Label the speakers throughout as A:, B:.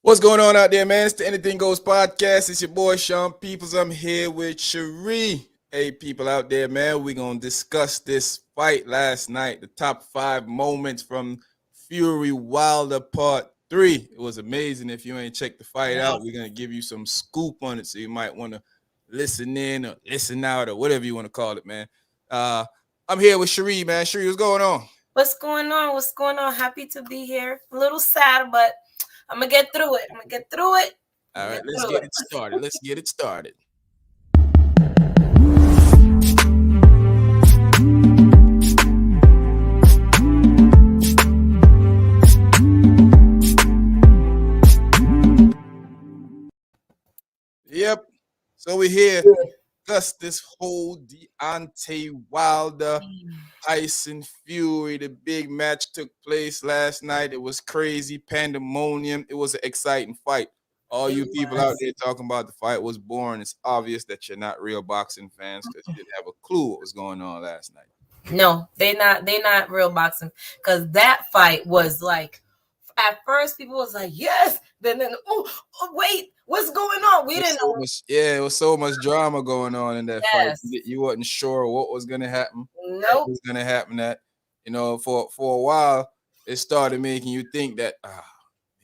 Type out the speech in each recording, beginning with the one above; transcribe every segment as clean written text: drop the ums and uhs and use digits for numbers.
A: What's going on out there, man? It's the Anything Goes podcast. It's your boy Sean Peoples. I'm here with Cherie. Hey, people out there, man. We're going to discuss this fight last night, the top 5 moments from Fury Wilder Part 3. It was amazing. If you ain't checked the fight out, we're going to give you some scoop on it, so you might want to listen in or listen out or whatever you want to call it, man. I'm here with Cherie, man. Cherie, what's going on?
B: What's going on? What's going on? Happy to be here. A little sad, but I'm gonna get through it.
A: All right, let's get it started. Let's get it started. Yep. So we're here to discuss this whole Deontay Wilder, Tyson Fury. The big match took place last night. It was crazy, pandemonium. It was an exciting fight. All you people out there talking about the fight was boring. It's obvious that you're not real boxing fans because you didn't have a clue what was going on last night.
B: No, they not real boxing, because that fight was like, at first people was like, yes, then oh wait, what's going on? We didn't know.
A: It was so much drama going on in that fight. You wasn't sure what was gonna happen.
B: Nope.
A: What was gonna happen. That for a while it started making you think that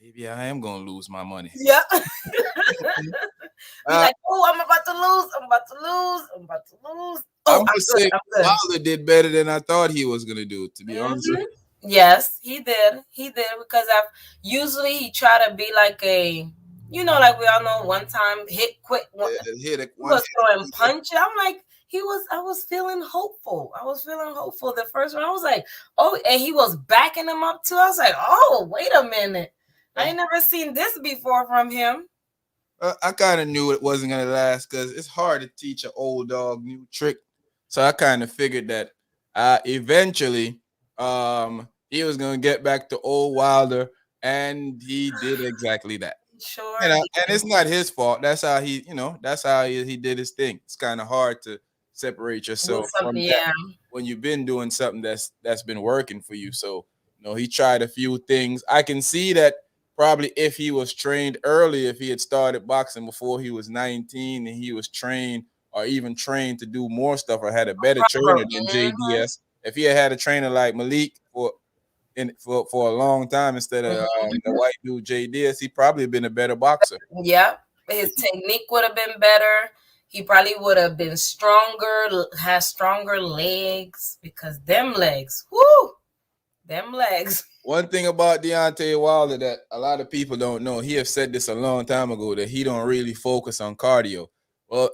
A: maybe I am gonna lose my money.
B: Yeah. Like, oh, I'm about to lose. Oh,
A: I'm gonna say Wilder did better than I thought he was gonna do, to be honest with you.
B: Yes, he did. Because usually he try to be like a, like we all know, one time hit quick. He was throwing punches. I'm like, I was feeling hopeful. The first one, I was like, oh, and he was backing him up too. I was like, oh, wait a minute. I ain't never seen this before from him.
A: I kind of knew it wasn't gonna last because it's hard to teach an old dog new trick. So I kind of figured that eventually he was gonna get back to old Wilder, and he did exactly that.
B: Sure.
A: And it's not his fault. That's how he did his thing. It's kind of hard to separate yourself from that when you've been doing something that's been working for you. So he tried a few things. I can see that probably if he was trained early, if he had started boxing before he was 19 and he was trained or even trained to do more stuff or had a better trainer than JDS, if he had a trainer like Malik for a long time instead of the white dude JDS, he probably been a better boxer.
B: Yep. His technique would have been better. He probably would have been stronger, has stronger legs, because them legs.
A: One thing about Deontay Wilder that a lot of people don't know, he have said this a long time ago, that he don't really focus on cardio. Well,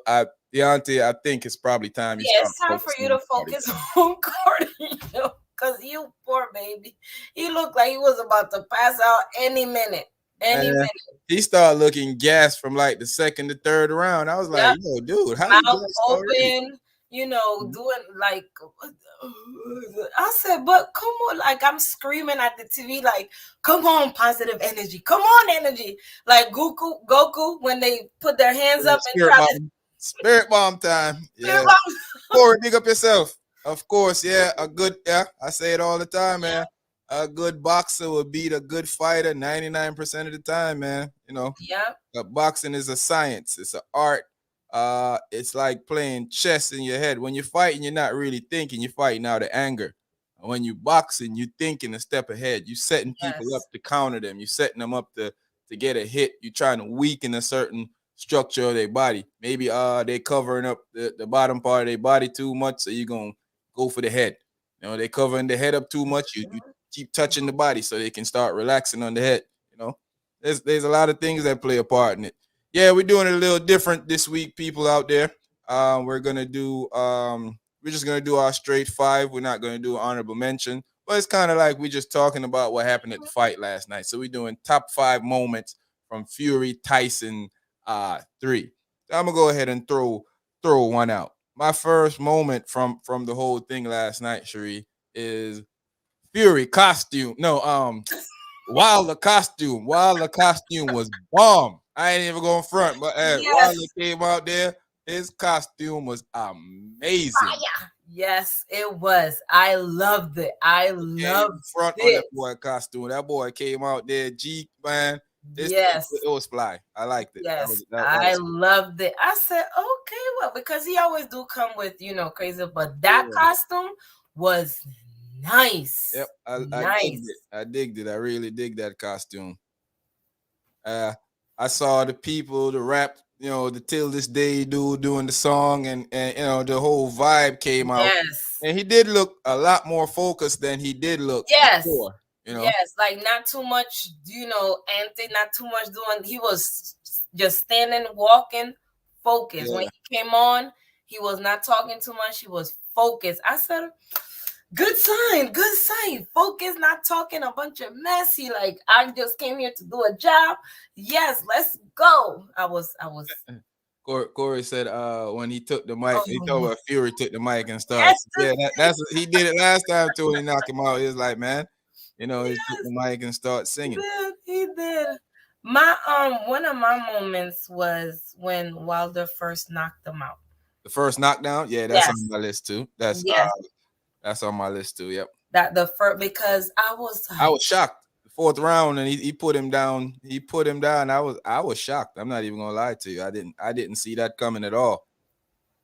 A: Deontay, I think it's probably time you start.
B: It's time for you to focus on cardio, because you poor baby. He looked like he was about to pass out any minute.
A: He started looking gassed from like the second to third round. I was like, yo, dude, how you
B: mouth open, doing like, I said, but come on, like I'm screaming at the TV, like, come on, positive energy, come on, energy, like Goku when they put their hands up and try to
A: spirit bomb time. Yeah, Corey, dig up yourself. Of course, I say it all the time, man. A good boxer will beat a good fighter 99% of the time, man. Boxing is a science. It's an art. It's like playing chess in your head. When you're fighting, you're not really thinking. You're fighting out of anger. When you're boxing, you're thinking a step ahead. You're setting people up to counter them. You're setting them up to get a hit. You're trying to weaken a certain structure of their body. Maybe they covering up the bottom part of their body too much, so you're going to go for the head. They covering the head up too much. You keep touching the body so they can start relaxing on the head. There's a lot of things that play a part in it. Yeah, we're doing it a little different this week, people out there. We're gonna do we're just gonna do our straight 5. We're not gonna do an honorable mention, but it's kind of like we're just talking about what happened at the fight last night. So we're doing top 5 moments from Fury Tyson 3. So I'm gonna go ahead and throw one out. My first moment from the whole thing last night, Cherie, is Fury costume. No, Wilder costume. Wilder costume was bomb. I ain't even going front, but Wilder came out there. His costume was amazing.
B: Fire. Yes, it was. I loved it. I loved
A: front
B: it.
A: on that boy costume. That boy came out there, man.
B: Yes.
A: It was fly. I liked it.
B: Yes,
A: That
B: I
A: was
B: loved it. I said, okay, well, because he always do come with, crazy, but that
A: yeah.
B: costume was
A: Yep.
B: nice.
A: I digged it.
B: Nice.
A: I digged it. I really dig that costume. Uh, I saw the people, the rap, the till this day dude doing the song, and the whole vibe came out,
B: Yes.
A: and he did look a lot more focused than he did look
B: Yes.
A: before.
B: Yes. Like not too much, anti, not too much doing. He was just standing, walking, focused. When
A: Yeah.
B: he came on, he was not talking too much. He was focused. I said, good sign, good sign. Focus, not talking a bunch of mess. He like, I just came here to do a job. Yes, let's go. I was.
A: Corey said when he took the mic, he told
B: Oh,
A: about Fury took the mic and started.
B: yes,
A: Yeah, that's he did it last time too when he knocked him out. He was like, man, he took
B: yes,
A: the mic and started
B: he
A: singing.
B: did. He did. My one of my moments was when Wilder first knocked him out.
A: The first knockdown, yeah, that's on
B: Yes,
A: my list too.
B: yes.
A: That's on my list too. Yep.
B: That the first, because I was
A: I
B: like,
A: was shocked. The fourth round, and he put him down. He put him down. I was shocked. I'm not even gonna lie to you. I didn't see that coming at all.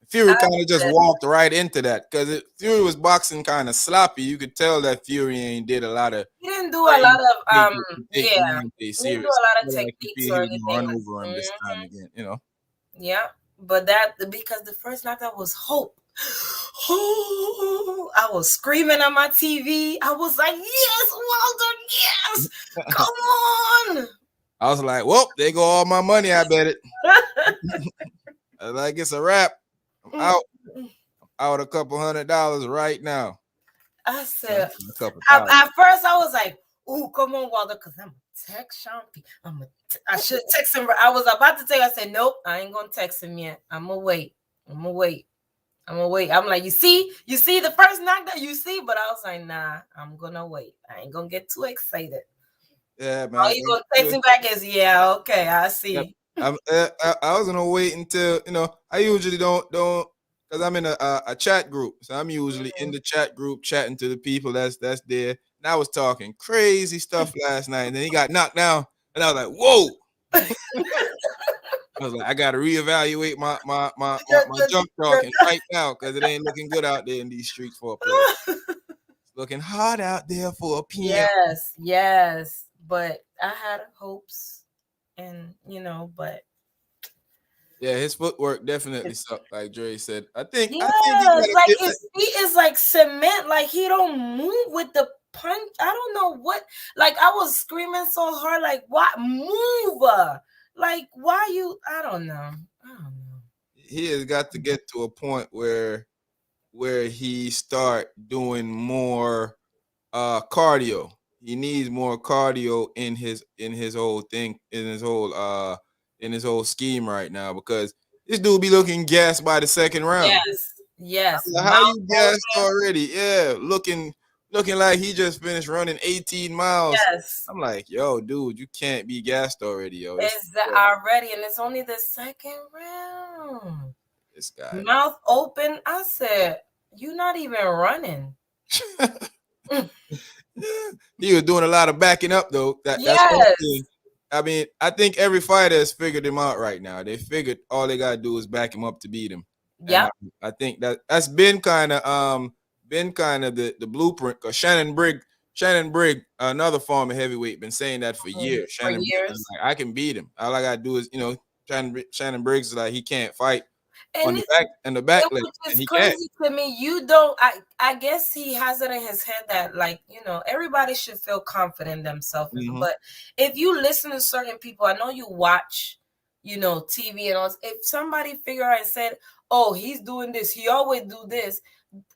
A: Fury
B: I
A: kind of just
B: said,
A: walked right into that because Fury was boxing kind of sloppy. You could tell that Fury ain't did a lot of
B: he didn't do a lot
A: training
B: of
A: to take
B: yeah,
A: Deontay
B: he didn't do
A: serious.
B: a lot
A: I
B: of
A: feel like he
B: techniques
A: feel
B: or
A: he was gonna
B: anything.
A: run over him this time
B: Mhm.
A: again.
B: Yeah, but that, because the first knockout was hope. Oh, I was screaming on my TV. I was like, "Yes, Walter, yes, come on!"
A: I was like, well, there go all my money. I bet it. I was like, it's a wrap. I'm out. Out a couple $100 right now.
B: I said,
A: A couple thousand.
B: at first I was like, "Ooh, come on, Walter," because I'm gonna text Shampi. I should text him. I was about to text. I said, "Nope, I ain't gonna text him yet. I'm gonna wait. I'm gonna wait. I'm gonna wait." I'm like, you see the first knockdown, you see, but I was like, nah, I'm gonna wait. I ain't gonna get too excited.
A: Yeah,
B: All
A: man.
B: you gonna text me back is, yeah, okay, I
A: Yep.
B: see.
A: I was gonna wait until I usually don't because I'm in a chat group, so I'm usually in the chat group chatting to the people that's there. And I was talking crazy stuff last night, and then he got knocked down, and I was like, "Whoa!" I was like, "I got to reevaluate my junk talking right now because it ain't looking good out there in these streets for a player. It's looking hard out there for a PM."
B: Yes, yes, but I had hopes, and but
A: Yeah, his footwork definitely
B: it's,
A: sucked, like Dre said. I think he
B: yeah,
A: got a
B: like
A: bit.
B: his feet is like cement. Like he don't move with the punch. I don't know what. Like I was screaming so hard. Like, what move? Like why you? I don't know. I don't know.
A: He has got to get to a point where he start doing more cardio. He needs more cardio in his whole thing, in his whole scheme right now because this dude be looking gassed by the second round.
B: Yes, yes.
A: Like, how you
B: Mouth
A: gassed
B: open.
A: already? Yeah, looking like he just finished running 18 miles.
B: Yes.
A: I'm like, yo, dude, you can't be gassed already, yo.
B: It's already, and it's only the second round.
A: This guy.
B: Mouth open. I said, "You're not even running."
A: He was doing a lot of backing up though. That's one thing.
B: Yes.
A: I mean, I think every fighter has figured him out right now. They figured all they gotta do is back him up to beat him, and
B: Yep.
A: I think that's been kind of the blueprint. Cause Shannon Brigg, another former heavyweight, been saying that for years.
B: For
A: Shannon Brigg is
B: years.
A: like, I can beat him. All I gotta do is Shannon Briggs is like he can't fight on
B: And
A: the back and the back leg,
B: which
A: and
B: is
A: he can't.
B: crazy to me. You don't. I guess he has it in his head that, like, everybody should feel confident in themselves.
A: Mm-hmm.
B: But if you listen to certain people, I know you watch, TV and all. If somebody figure out and said, "Oh, he's doing this. He always do this,"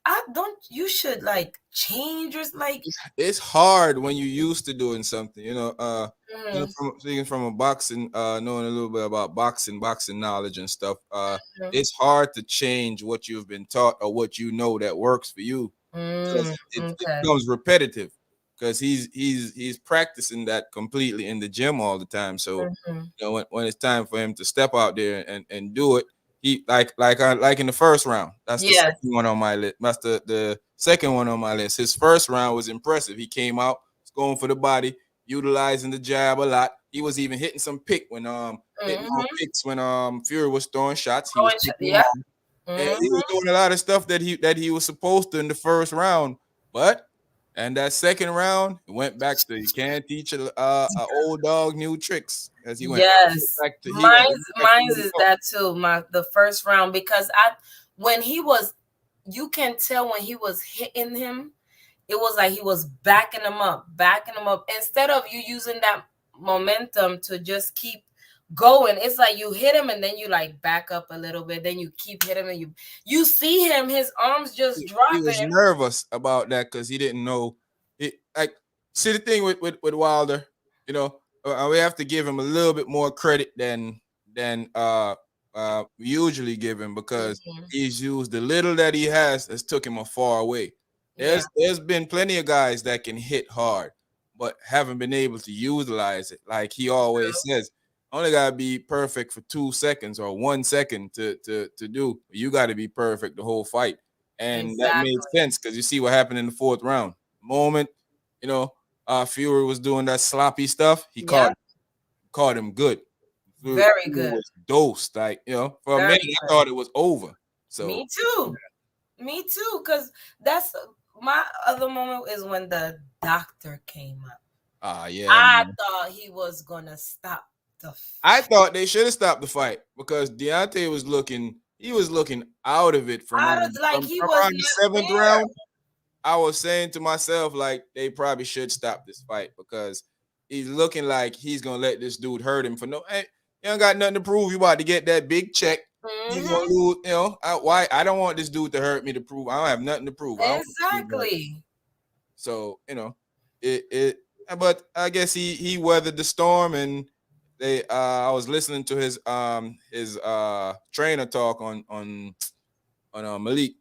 B: I don't. You should like change your like.
A: It's hard when you're used to doing something,
B: Mm,
A: speaking from a boxing, knowing a little bit about boxing knowledge and stuff.
B: mm,
A: It's hard to change what you've been taught or what you know that works for you because it
B: okay.
A: becomes repetitive because he's practicing that completely in the gym all the time. So
B: Mm-hmm.
A: when it's time for him to step out there and do it, he like in the first round. That's the
B: Yes.
A: second one on my list. That's the second one on my list. His first round was impressive. He came out, was going for the body, utilizing the jab a lot. He was even hitting some pick when hitting more picks when Fury was throwing shots. He was picking
B: Yeah.
A: them, and he was doing a lot of stuff that he was supposed to in the first round, but and that second round it went back to you can't teach a old dog new tricks as he went
B: Yes.
A: back to
B: Mine's is that too. The first round, because when he was, you can tell when he was hitting him, it was like he was backing him up. Instead of you using that momentum to just keep going, it's like you hit him and then you like back up a little bit, then you keep hitting him, and you see him, his arms just dropping.
A: He was nervous about that because he didn't know it. Like, see the thing with Wilder, you know, we have to give him a little bit more credit than we usually give him, because he's used the little that he has took him a far away. There's been plenty of guys that can hit hard, but haven't been able to utilize it. Like he always says, only gotta be perfect for 2 seconds or 1 second to do. You got to be perfect the whole fight, and that made sense because you see what happened in the fourth round. The moment, you know, Fury was doing that sloppy stuff, he caught him good.
B: Very good.
A: Was dosed, like, you know, for a minute I thought it was over. So
B: me too, because that's my other moment is when the doctor came up. I thought he was gonna stop the fight.
A: I thought they should have stopped the fight because Deontay was looking out of it from around the seventh round. I was saying to myself, like, they probably should stop this fight because he's looking like he's gonna let this dude hurt him for no. Hey, you don't got nothing to prove. You about to get that big check. He's gonna lose. You know, I don't want this dude to hurt me to prove. I don't have nothing to prove.
B: Exactly.
A: So, you know, but I guess he weathered the storm, and I was listening to his trainer talk on Malik,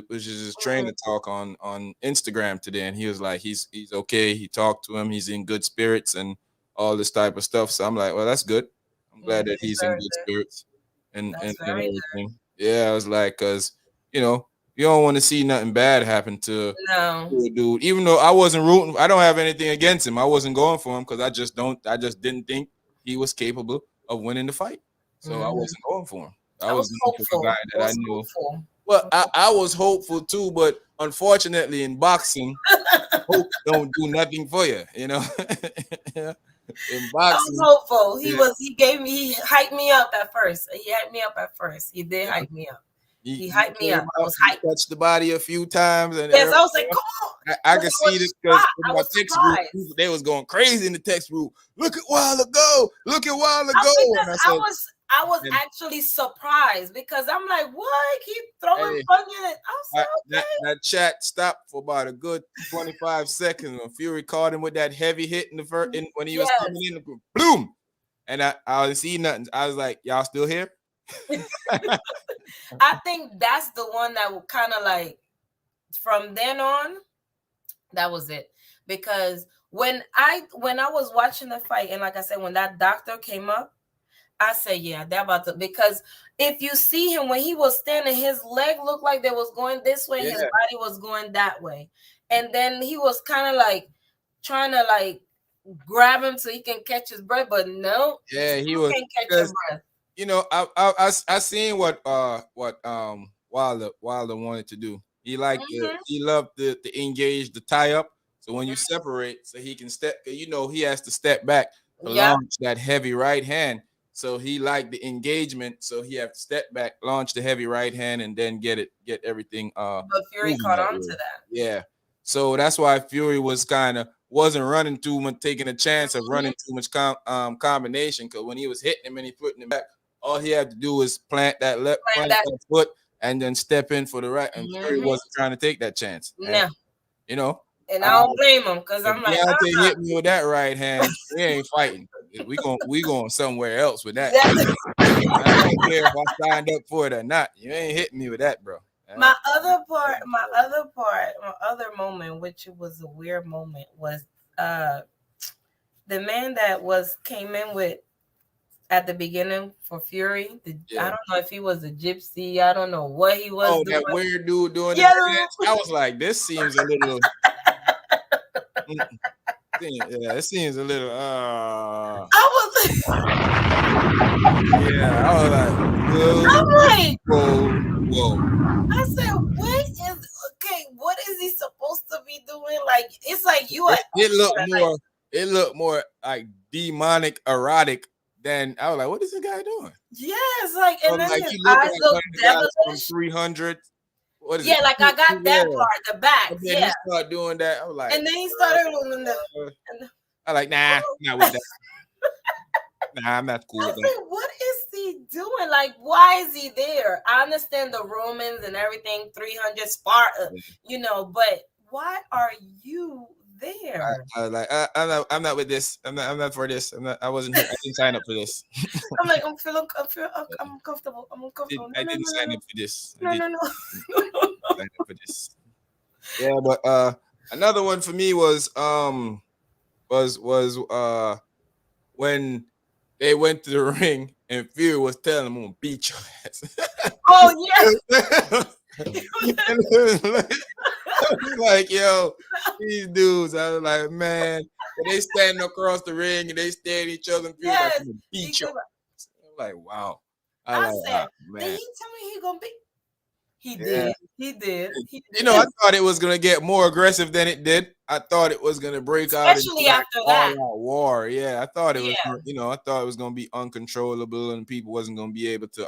A: which is his trainer talk on Instagram today, and he was like he's okay. He talked to him. He's in good spirits and all this type of stuff. So I'm like, well, that's good. I'm glad that he's in good spirits and everything. Yeah, I was like, because, you know, you don't want to see nothing bad happen to a dude. Even though I wasn't rooting, I don't have anything against him. I wasn't going for him because I just didn't think he was capable of winning the fight. So I wasn't going for him. I was going for a guy that I knew. Well, I was hopeful too, but unfortunately in boxing, hope don't do nothing for you, you know. In boxing,
B: I was hopeful. He hyped me up at first. He did hype me up. He hyped me up. I was hyped.
A: Touched the body a few times, and
B: yes, I was like, "Come on!"
A: I could see this because in my text group, they was going crazy in the text group. Look at Wilder go! Look at Wilder go!
B: I was actually surprised because I'm like, "What? Keep throwing punches!" I was like, "Okay."
A: That chat stopped for about a good 25 seconds when Fury caught him with that heavy hit in the first when he was coming in the group. Boom! And I didn't see nothing. I was like, "Y'all still here?"
B: I think that's the one that will kind of like from then on, that was it. Because when I was watching the fight, and like I said, when that doctor came up, I said, yeah, they're about to, because if you see him when he was standing, his leg looked like they was going this way, his body was going that way. And then he was kind of like trying to like grab him so he can catch his breath, but no,
A: he was
B: can't catch his breath.
A: You know, I seen what Wilder wanted to do. He liked he loved to engage the tie up. So when you separate, so he can step, you know, he has to step back to launch that heavy right hand. So he liked the engagement. So he had to step back, launch the heavy right hand, and then get everything.
B: But Fury caught on to that.
A: Yeah. So that's why Fury wasn't running too much, taking a chance of running too much combination. Because when he was hitting him and he putting him back, all he had to do was plant that foot and then step in for the right. And Fury wasn't trying to take that chance.
B: No.
A: You know.
B: And I don't blame him because I'm like,
A: Deontay hit me with that right hand. We ain't fighting. We going somewhere else with that. I don't care if I signed up for it or not. You ain't hitting me with that, bro.
B: My other moment, which was a weird moment, was the man that came in with at the beginning for Fury. I don't know if he was a gypsy. I don't know what he was.
A: Oh, that weird dude doing the dance. I was like, this seems a little. Yeah, it seems a little.
B: I was,
A: Yeah, I was like,
B: I'm
A: whoa,
B: like,
A: whoa.
B: I said, what is okay? What is he supposed to be doing? Like, it's like you are
A: It looked
B: extra. Like,
A: more. It looked more like demonic, erotic than I was like, what is this guy doing?
B: yes, like,
A: I
B: and
A: was
B: then
A: like,
B: his
A: you look
B: eyes
A: like
B: look
A: one of the guys from
B: devilish.
A: 300. What is
B: Yeah,
A: it?
B: like I got that
A: Yeah.
B: part, the back.
A: And then
B: Yeah,
A: he started doing that. I was like,
B: and then he started doing the.
A: uh,
B: And
A: I like, nah, not with that. Nah, I'm not cool
B: I
A: with that.
B: said, what is he doing? Like, why is he there? I understand the Romans and everything, 300 Sparta, but why are you there?
A: I was like, I'm not with this. I'm not for this. I wasn't here. I didn't sign up for this.
B: I'm like, I'm uncomfortable. I'm uncomfortable.
A: I
B: No, no,
A: didn't sign
B: no,
A: up for this. I
B: no,
A: didn't
B: no, no, no.
A: sign up for this. Yeah, but another one for me was when they went to the ring and Fury was telling him, I'm gonna beat your ass.
B: Oh yeah.
A: Like, yo, these dudes, I was like, man, they standing across the ring and they stare at each other and Fury's like,
B: Yes.
A: I'm gonna beat your ass. I'm like, wow. I
B: I
A: like,
B: said, did
A: man.
B: he tell me he gonna be? He
A: Yeah.
B: did. He did. He
A: You know, I
B: did.
A: thought it was gonna get more aggressive than it did. I thought it was gonna break out into
B: Especially
A: like
B: after
A: all
B: that.
A: out war. Yeah, I thought it was.
B: Yeah.
A: I thought it was gonna be uncontrollable and people wasn't gonna be able to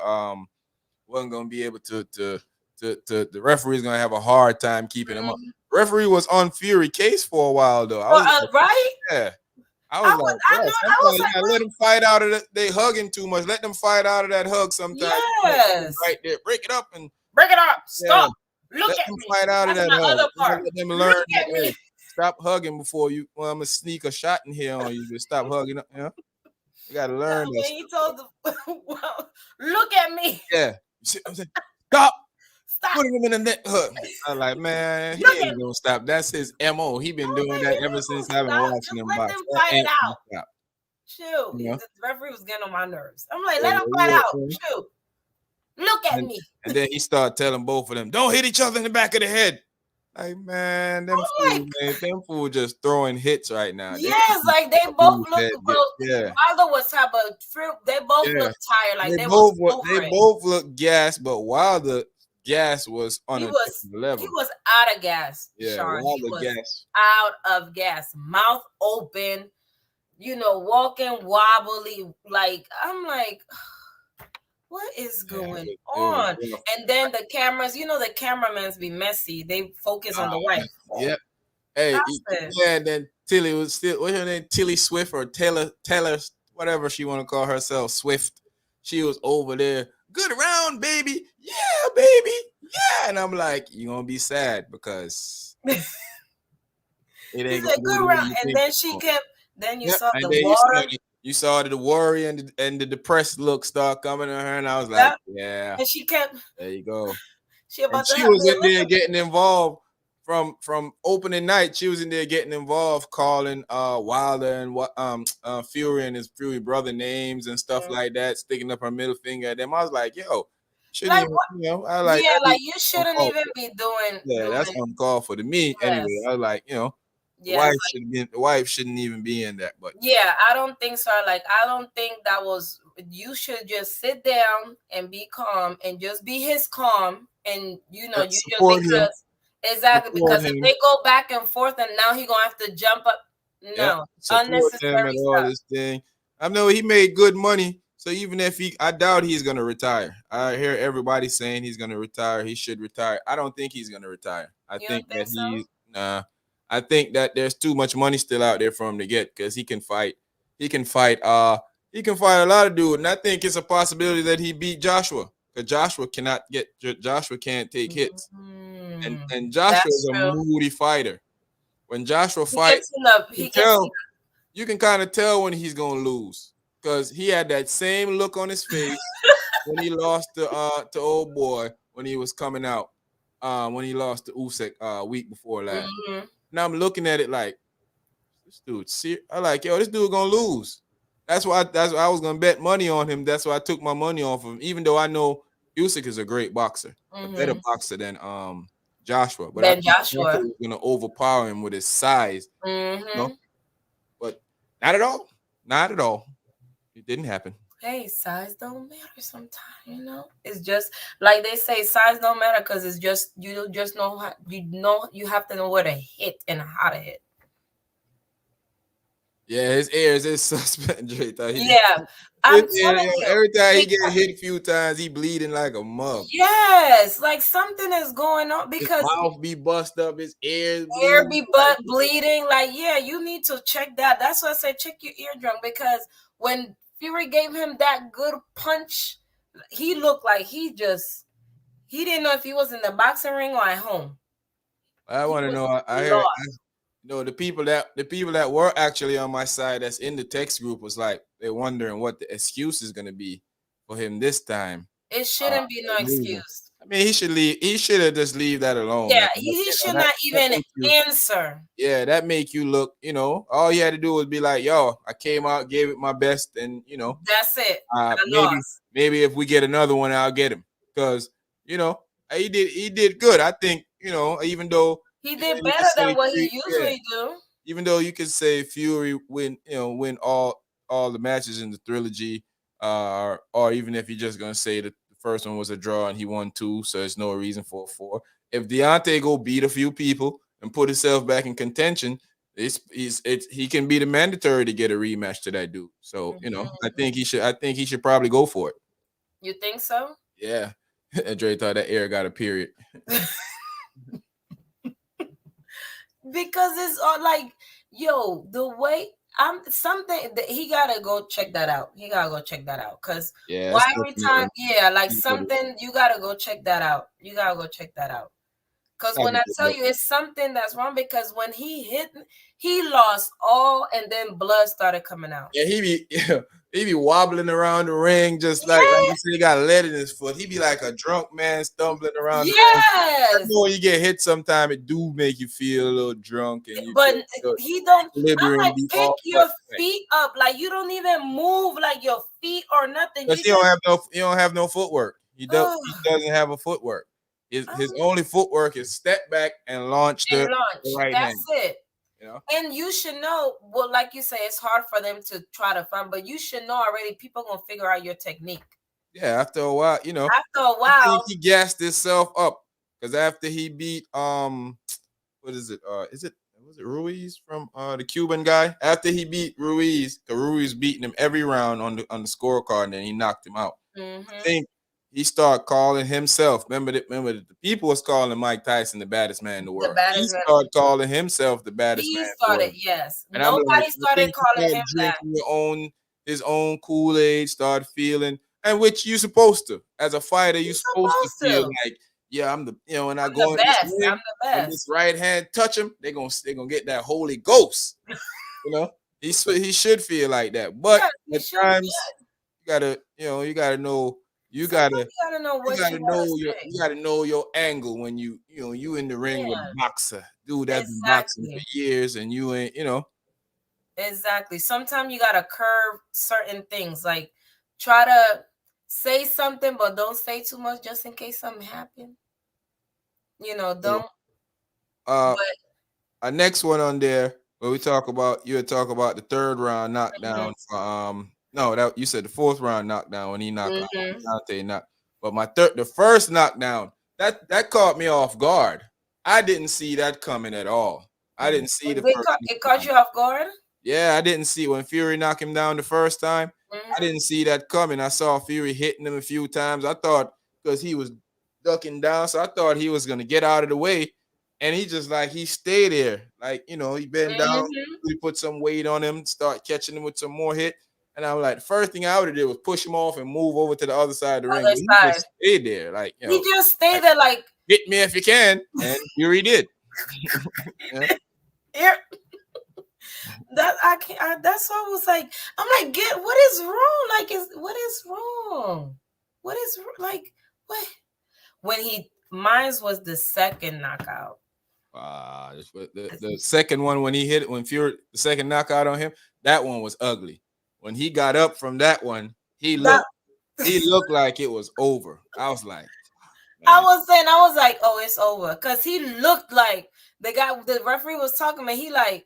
A: the referee's gonna have a hard time keeping him up. Referee was on Fury case for a while though. I was like,
B: Right?
A: yeah. I was like,
B: I know.
A: yeah,
B: I was
A: sometimes you
B: like,
A: gotta let them fight out of it. They hugging too much. Let them fight out of that hug sometimes.
B: yes.
A: Right there. Break it up and
B: Break it up. Stop.
A: yeah.
B: Look
A: Let
B: at
A: them
B: me.
A: fight out of
B: That's
A: that
B: my
A: hug.
B: other part.
A: Let them learn
B: Look
A: that,
B: at me.
A: hey, stop hugging before you. Well, I'm gonna sneak a shot in here on you. Just stop hugging. You gotta learn
B: When
A: that.
B: he told the well, look at me.
A: Yeah. You see what I'm saying? Stop.
B: Stop.
A: Putting him in the neck hook. I'm like, man, he
B: Look
A: ain't
B: at
A: gonna stop. That's his MO. He been doing that ever since I've been watching
B: Just
A: him
B: let
A: box.
B: them
A: That
B: fight it
A: ain't gonna
B: out.
A: stop.
B: Shoot.
A: You know?
B: The referee was getting on my nerves. I'm like,
A: Yeah,
B: let him fight out.
A: yeah.
B: Shoot. Look at me.
A: And then he started telling both of them, don't hit each other in the back of the head. Like, man, them fools just throwing hits right now.
B: Yes, like they both look
A: yeah.
B: Wilder was type of they both look tired. Like they
A: both look gassed, but Wilder gas was on a different level.
B: He was out of gas,
A: yeah,
B: Sean. He was
A: gas.
B: out of gas, mouth open, walking wobbly. Like I'm like, what is going on? And then the cameras, the cameramans be messy. They focus on the wife.
A: Yep. Hey, and then Tilly was still, what's her name? Tilly Swift or Taylor, whatever she want to call herself, Swift. She was over there. Good round, baby. Yeah, baby. Yeah. And I'm like, you're going to be sad because it ain't going to be
B: good round. And then she kept, then you saw the water.
A: You saw the worry and the depressed look start coming on her. And I was like, yeah.
B: And she kept.
A: There you go.
B: She was
A: in there getting involved. From opening night, she was in there getting involved, calling Wilder and Fury and his Fury brother names and stuff like that, sticking up her middle finger at them. I was like, yo, shouldn't even, I like,
B: you shouldn't even be doing.
A: Yeah, that's uncalled for to me. Yes. Anyway, I was like, the wife shouldn't even be in that. But
B: yeah, I don't think so. Like, I don't think that was. You should just sit down and be calm and just be his calm, and you just because. Exactly, because if they go back and forth and now he's gonna have to jump up. No, unnecessary
A: stuff. All this thing. I know he made good money, so even if I doubt he's gonna retire. I hear everybody saying he's gonna retire. He should retire. I don't think he's gonna retire. I think that there's too much money still out there for him to get because he can fight. He can fight a lot of dudes, and I think it's a possibility that he beat Joshua because Joshua can't take hits. And Joshua is a moody fighter. When Joshua fights, you can kind of tell when he's gonna lose because he had that same look on his face when he lost to old boy when he was coming out. When he lost to Usyk a week before last. Now I'm looking at it like this dude. I like, yo, this dude gonna lose. That's why I was gonna bet money on him. That's why I took my money off of him, even though I know Usyk is a great boxer, a better boxer than Joshua, but I think Joshua was gonna overpower him with his size. Not at all. Not at all. It didn't happen.
B: Hey, size don't matter sometimes, you know. It's just like they say, size don't matter because it's just you just know how, you have to know where to hit and how to hit.
A: Yeah, his ears is suspect.
B: Yeah, I'm
A: You
B: telling
A: know,
B: you.
A: every time he get
B: Because
A: hit a few times, he bleeding like a mug.
B: yes, like something is going on
A: His
B: because
A: mouth be bust up, his ears
B: air
A: bleeding.
B: be butt bleeding. Like, yeah, you need to check that. That's why I said check your eardrum because when Fury gave him that good punch, he looked like he didn't know if he was in the boxing ring or at home.
A: I
B: He
A: want to
B: was
A: know. I heard.
B: lost.
A: The people that were actually on my side that's in the text group was like they're wondering what the excuse is gonna be for him this time.
B: It shouldn't be no
A: Losing.
B: excuse.
A: I mean, he should leave. He should have just leave that alone, man.
B: Yeah, he should
A: That,
B: not
A: that
B: even
A: make you,
B: answer.
A: yeah, that make you look. All you had to do was be like, "Yo, I came out, gave it my best, and
B: That's it. I
A: maybe
B: lost.
A: if we get another one, I'll get him." Because you know he did good. I think even though
B: He
A: you
B: did
A: could
B: better
A: say
B: than what he
A: three, yeah,
B: usually do.
A: even though you could say Fury win all the matches in the trilogy, or even if you're just gonna say that the first one was a draw and he won two, so there's no reason for a four. If Deontay go beat a few people and put himself back in contention, he can be the mandatory to get a rematch to that dude. So I think he should probably go for it.
B: You think so?
A: Yeah, Dre thought that air got a period.
B: Because it's all like, yo, the way I'm something that he gotta go check that out. He gotta go check that out. Cause
A: Yeah,
B: why
A: that's
B: every time,
A: definitely
B: yeah, like something you gotta go check that out. You gotta go check that out. Cause when I tell you it's something that's wrong, because when he hit, he lost all, and then blood started coming out.
A: Yeah, he be wobbling around the ring just like
B: Yeah.
A: you said. He got lead in his foot. He be like a drunk man stumbling around the ring. I
B: Yes.
A: know when you get hit, sometime it do make you feel a little drunk, and
B: But
A: your
B: he don't. I'm
A: equilibrium
B: like,
A: be
B: pick
A: off. But
B: your feet up. Like you don't even move like your feet or nothing.
A: because
B: You just
A: he don't have no footwork. He doesn't have a footwork. His
B: um,
A: only footwork is step back and launch
B: and
A: the
B: launch.
A: right
B: That's
A: hand.
B: it.
A: You know.
B: And you should know. Well, like you say, it's hard for them to try to find, but you should know already. People gonna figure out your technique.
A: Yeah, after a while,
B: After a
A: I think
B: while,
A: he gassed himself up because after he beat what is it? Was it Ruiz from the Cuban guy? After he beat Ruiz, because Ruiz beating him every round on the scorecard, and then he knocked him out. I think he started calling himself. Remember the people was calling Mike Tyson the baddest man in the
B: the
A: world. He
B: baddest man.
A: started calling himself the baddest man
B: He
A: in the
B: started.
A: world.
B: Yes,
A: And I'm like,
B: nobody
A: I
B: started
A: think he
B: calling
A: started
B: him that.
A: drinking his own Kool-Aid, started feeling, and which you supposed to. As a fighter, you
B: He's
A: supposed to
B: supposed
A: feel
B: to.
A: like, yeah, I'm the when I
B: I'm
A: go
B: the
A: in this
B: best. I'm
A: ring
B: the
A: and this
B: best.
A: right hand touch him, they're gonna get that Holy Ghost. You know, he should feel like that. But
B: Yes, he
A: at
B: should.
A: times you gotta know you
B: Sometimes
A: gotta
B: you gotta know
A: you
B: what you
A: gotta
B: gotta
A: know
B: say.
A: your angle when you in the ring with a
B: Yeah,
A: boxer, dude that's been boxing for
B: exactly.
A: years, and you ain't
B: Exactly. Sometimes you gotta curve certain things. Like try to say something, but don't say too much just in case something happens.
A: so,
B: Don't.
A: uh
B: But
A: our next one on there where you would talk about the third round
B: mhm,
A: knockdown for no, that you said the fourth round knockdown when he knocked out
B: mhm.
A: Deontay knock. But the first knockdown, that caught me off guard. I didn't see that coming at all. I didn't see the first
B: It caught
A: knockdown.
B: you off guard.
A: Yeah, I didn't see when Fury knocked him down the first time. I
B: Mhm.
A: didn't see that coming. I saw Fury hitting him a few times. I thought because he was ducking down, so I thought he was gonna get out of the way, and he just like he stayed there, like he bent down,
B: Mhm.
A: he put some weight on him, start catching him with some more hit, and I'm like, the first thing I would have did was push him off and move over to the other side of the ring,
B: Other
A: but he
B: side.
A: just stayed there, like
B: He just stayed
A: like
B: there like
A: hit me if you can, and Fury did. Yeah.
B: here. That I can't. That's why I was like, I'm like, get what is wrong? Like, is what is wrong? What is like what? When mine's was the second knockout.
A: The second one when he hit it, when Fury the second knockout on him, that one was ugly. When he got up from that one,
B: That
A: he looked like it was over. I was like,
B: I
A: man,
B: was saying, I was like, oh, it's over, because he looked like the referee was talking, and he like,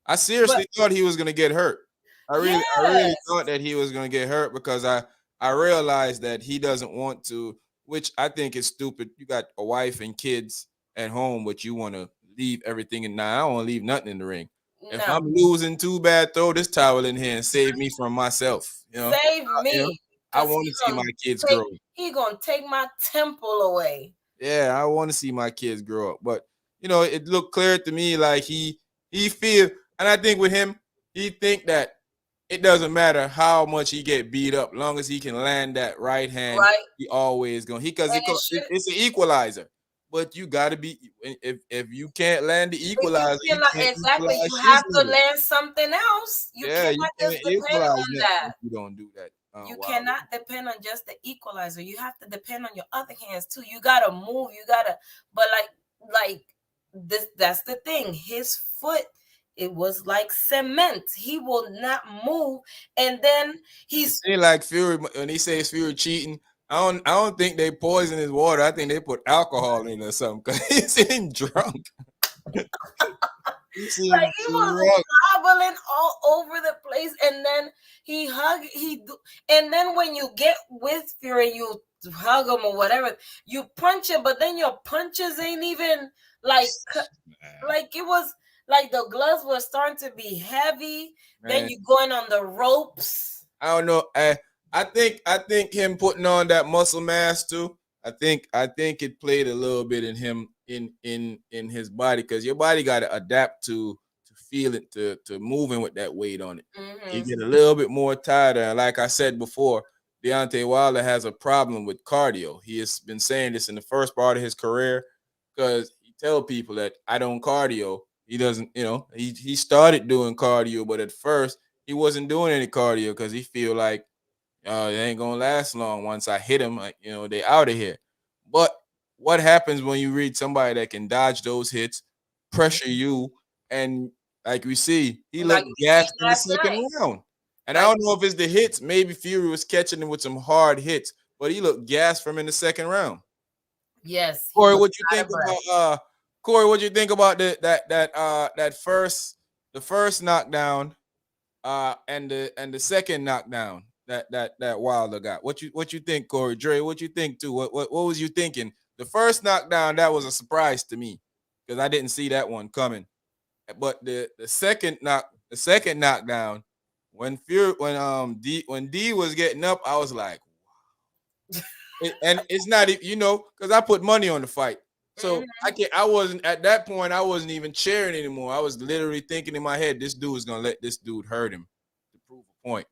A: I seriously thought he was gonna get hurt. I really
B: Yes.
A: thought that he was gonna get hurt because I realized that he doesn't want to, which I think is stupid. You got a wife and kids at home, but you want to leave everything in. Now I don't want to leave nothing in the ring. If
B: No.
A: I'm losing too bad, throw this towel in here and save me from myself.
B: Save me.
A: I
B: Cause
A: want to see my kids
B: take
A: grow.
B: he gonna take my temple away.
A: Yeah, I want to see my kids grow up. But it looked clear to me like he feel, and I think with him, he think that it doesn't matter how much he get beat up, long as he can land that right hand,
B: Right?
A: he always going. Because
B: And it should
A: it's an equalizer. But you got to be, if you can't land the
B: if you
A: equalizer, you
B: cannot
A: can't
B: exactly
A: equalize
B: you
A: his
B: have to
A: nigga.
B: learn something else. You
A: Yeah, you
B: cannot
A: can't
B: just depend
A: equalize
B: on
A: that
B: that.
A: if you don't do that.
B: You
A: Wow.
B: cannot depend on just the equalizer. You have to depend on your other hands too. You gotta move. You gotta, but like this. That's the thing. His foot, it was like cement. He will not move, and then he's
A: Like Fury when he says Fury cheating. I don't think they poison his water. I think they put alcohol in it or something because he seemed drunk. He seemed
B: like he was
A: drunk.
B: wobbling all over the place, and then and then when you get with Fury, you hug him or whatever, you punch him, but then your punches ain't even like it was like the gloves were starting to be heavy. Man. Then you going on the ropes.
A: I don't know. I think him putting on that muscle mass too. I think it played a little bit in him in his body because your body got to adapt to feeling to moving with that weight on it. Mm-hmm. You get a little bit more tired. And like I said before, Deontay Wilder has a problem with cardio. He has been saying this in the first part of his career because he tell people that I don't cardio. He doesn't, he started doing cardio, but at first he wasn't doing any cardio because he feel like it ain't gonna last long. Once I hit him, they out of here. But what happens when you read somebody that can dodge those hits, pressure you, and like we see, he looked gassed in the second round. And I don't know if it's the hits. Maybe Fury was catching him with some hard hits, but he looked gassed from in the second round.
B: Yes.
A: Corey, what you think about Corey, what you think about the first knockdown and the second knockdown that Wilder got? What you think, Corey? Dre, what you think too? What was you thinking? The first knockdown, that was a surprise to me because I didn't see that one coming. But the second knockdown, when D was getting up, I was like, wow. And it's not, because I put money on the fight. So I wasn't at that point, I wasn't even cheering anymore. I was literally thinking in my head, this dude is gonna let this dude hurt him to prove a point.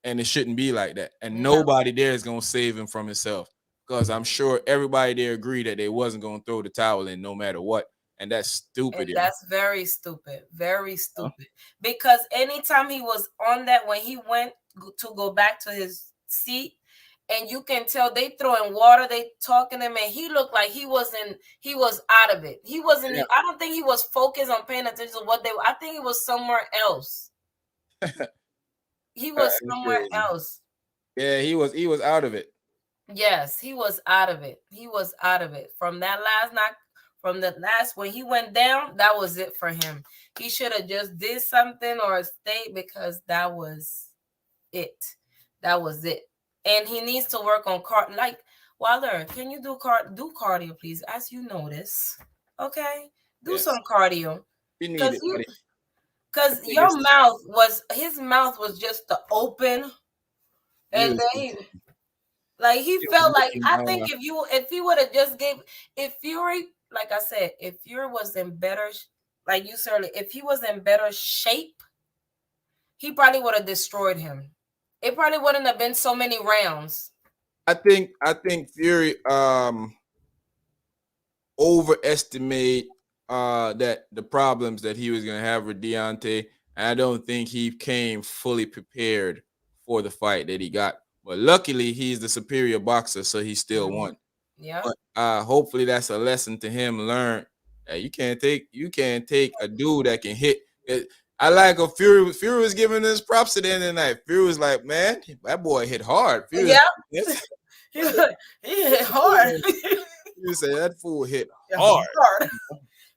A: And it shouldn't be like that. And nobody there is gonna save him from himself. Because I'm sure everybody there agreed that they wasn't gonna throw the towel in no matter what. And that's stupid.
B: And that's very stupid. Very stupid. Because anytime he was on that, when he went to go back to his seat, and you can tell they throwing water, they talking to him, and he looked like he was out of it. He wasn't, I don't think he was focused on paying attention to what they were. I think he was somewhere else. He was somewhere else.
A: Yeah, he was out of it.
B: Yes, he was out of it. He was out of it. From that last knock, from the last, when he went down, that was it for him. He should have just did something or stayed because that was it. That was it. And he needs to work on like Wilder. Can you do cardio, please? As you notice, okay, do some cardio. Because your his mouth was just the open, and then he felt like, I think if he would have just if Fury, like I said, if Fury was in better, like you said, if he was in better shape, he probably would have destroyed him. It probably wouldn't have been so many rounds.
A: I think Fury overestimate that the problems that he was gonna have with Deontay. And I don't think he came fully prepared for the fight that he got. But luckily, he's the superior boxer, so he still won.
B: Yeah.
A: But hopefully, that's a lesson to him. Learn that you can't take a dude that can hit. I like a Fury. Fury was giving us props at the end of the night. Fury was like, "Man, that boy hit hard." Fury
B: he hit hard.
A: You say that fool hit hard.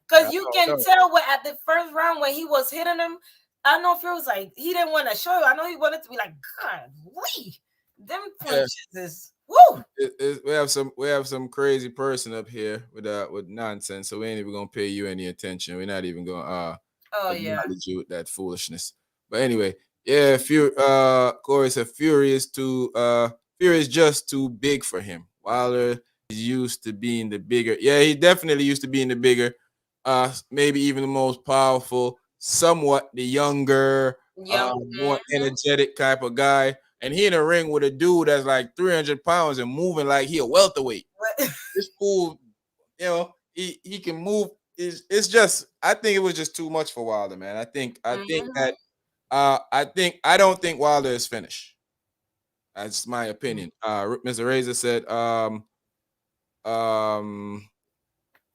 B: Cause you can tell what at the first round when he was hitting him. I don't know if it was like he didn't want to show you. I know he wanted to be like, God, wait, them punches is woo.
A: We have some crazy person up here with nonsense, so we ain't even gonna pay you any attention. We're not even gonna
B: Oh yeah.
A: acknowledge you with that foolishness. But anyway, yeah, Corey said Fury is just too big for him. Wilder is used to being the bigger. Yeah, he definitely used to being the bigger, maybe even the most powerful, somewhat the younger,
B: Young.
A: more energetic type of guy. And he in a ring with a dude that's like 300 pounds and moving like he a welterweight. This fool, he can move. It's just I think it was just too much for Wilder, man. I don't think Wilder is finished. That's my opinion. Mr. Razor said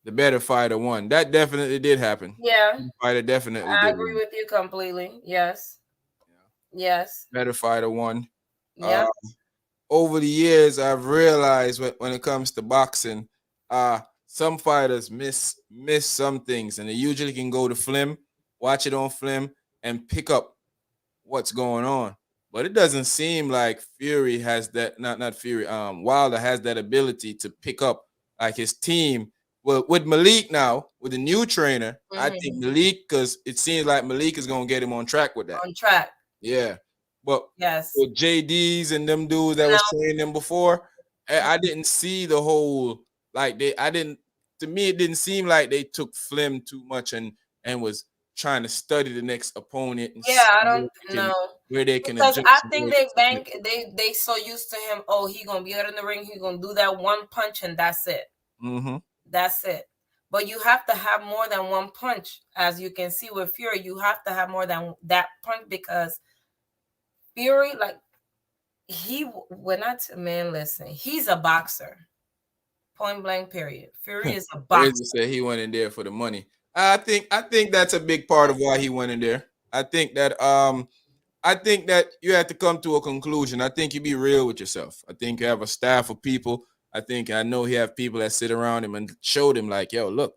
A: the better fighter won. That definitely did happen.
B: Yeah.
A: Fighter definitely
B: I
A: did
B: agree
A: win.
B: with you completely. Yes. Yes.
A: Better fighter won.
B: Yeah.
A: Over the years, I've realized when it comes to boxing, some fighters miss some things, and they usually can go to film, watch it on film, and pick up what's going on. But it doesn't seem like Fury has that. Not Fury. Wilder has that ability to pick up like his team. Well, with Malik now, with the new trainer, I think Malik, because it seems like Malik is gonna get him on track with that.
B: On track.
A: Yeah, but
B: yes,
A: with JDs and them dudes that was training them before, I didn't see the whole like they. I didn't. To me, it didn't seem like they took Flim too much and was trying to study the next opponent. And
B: I don't know
A: where they can
B: because
A: adjust.
B: I think they so used to him. Oh, he gonna be out in the ring. He gonna do that one punch and that's it.
A: Mm-hmm.
B: That's it. But you have to have more than one punch, as you can see with Fury. You have to have more than that punch because Fury, like listen, he's a boxer. Point blank. Period. Fury is a boxer.
A: Razor said he went in there for the money. I think that's a big part of why he went in there. I think that you have to come to a conclusion. I think you be real with yourself. I think you have a staff of people. I know he have people that sit around him and showed him like, yo, look,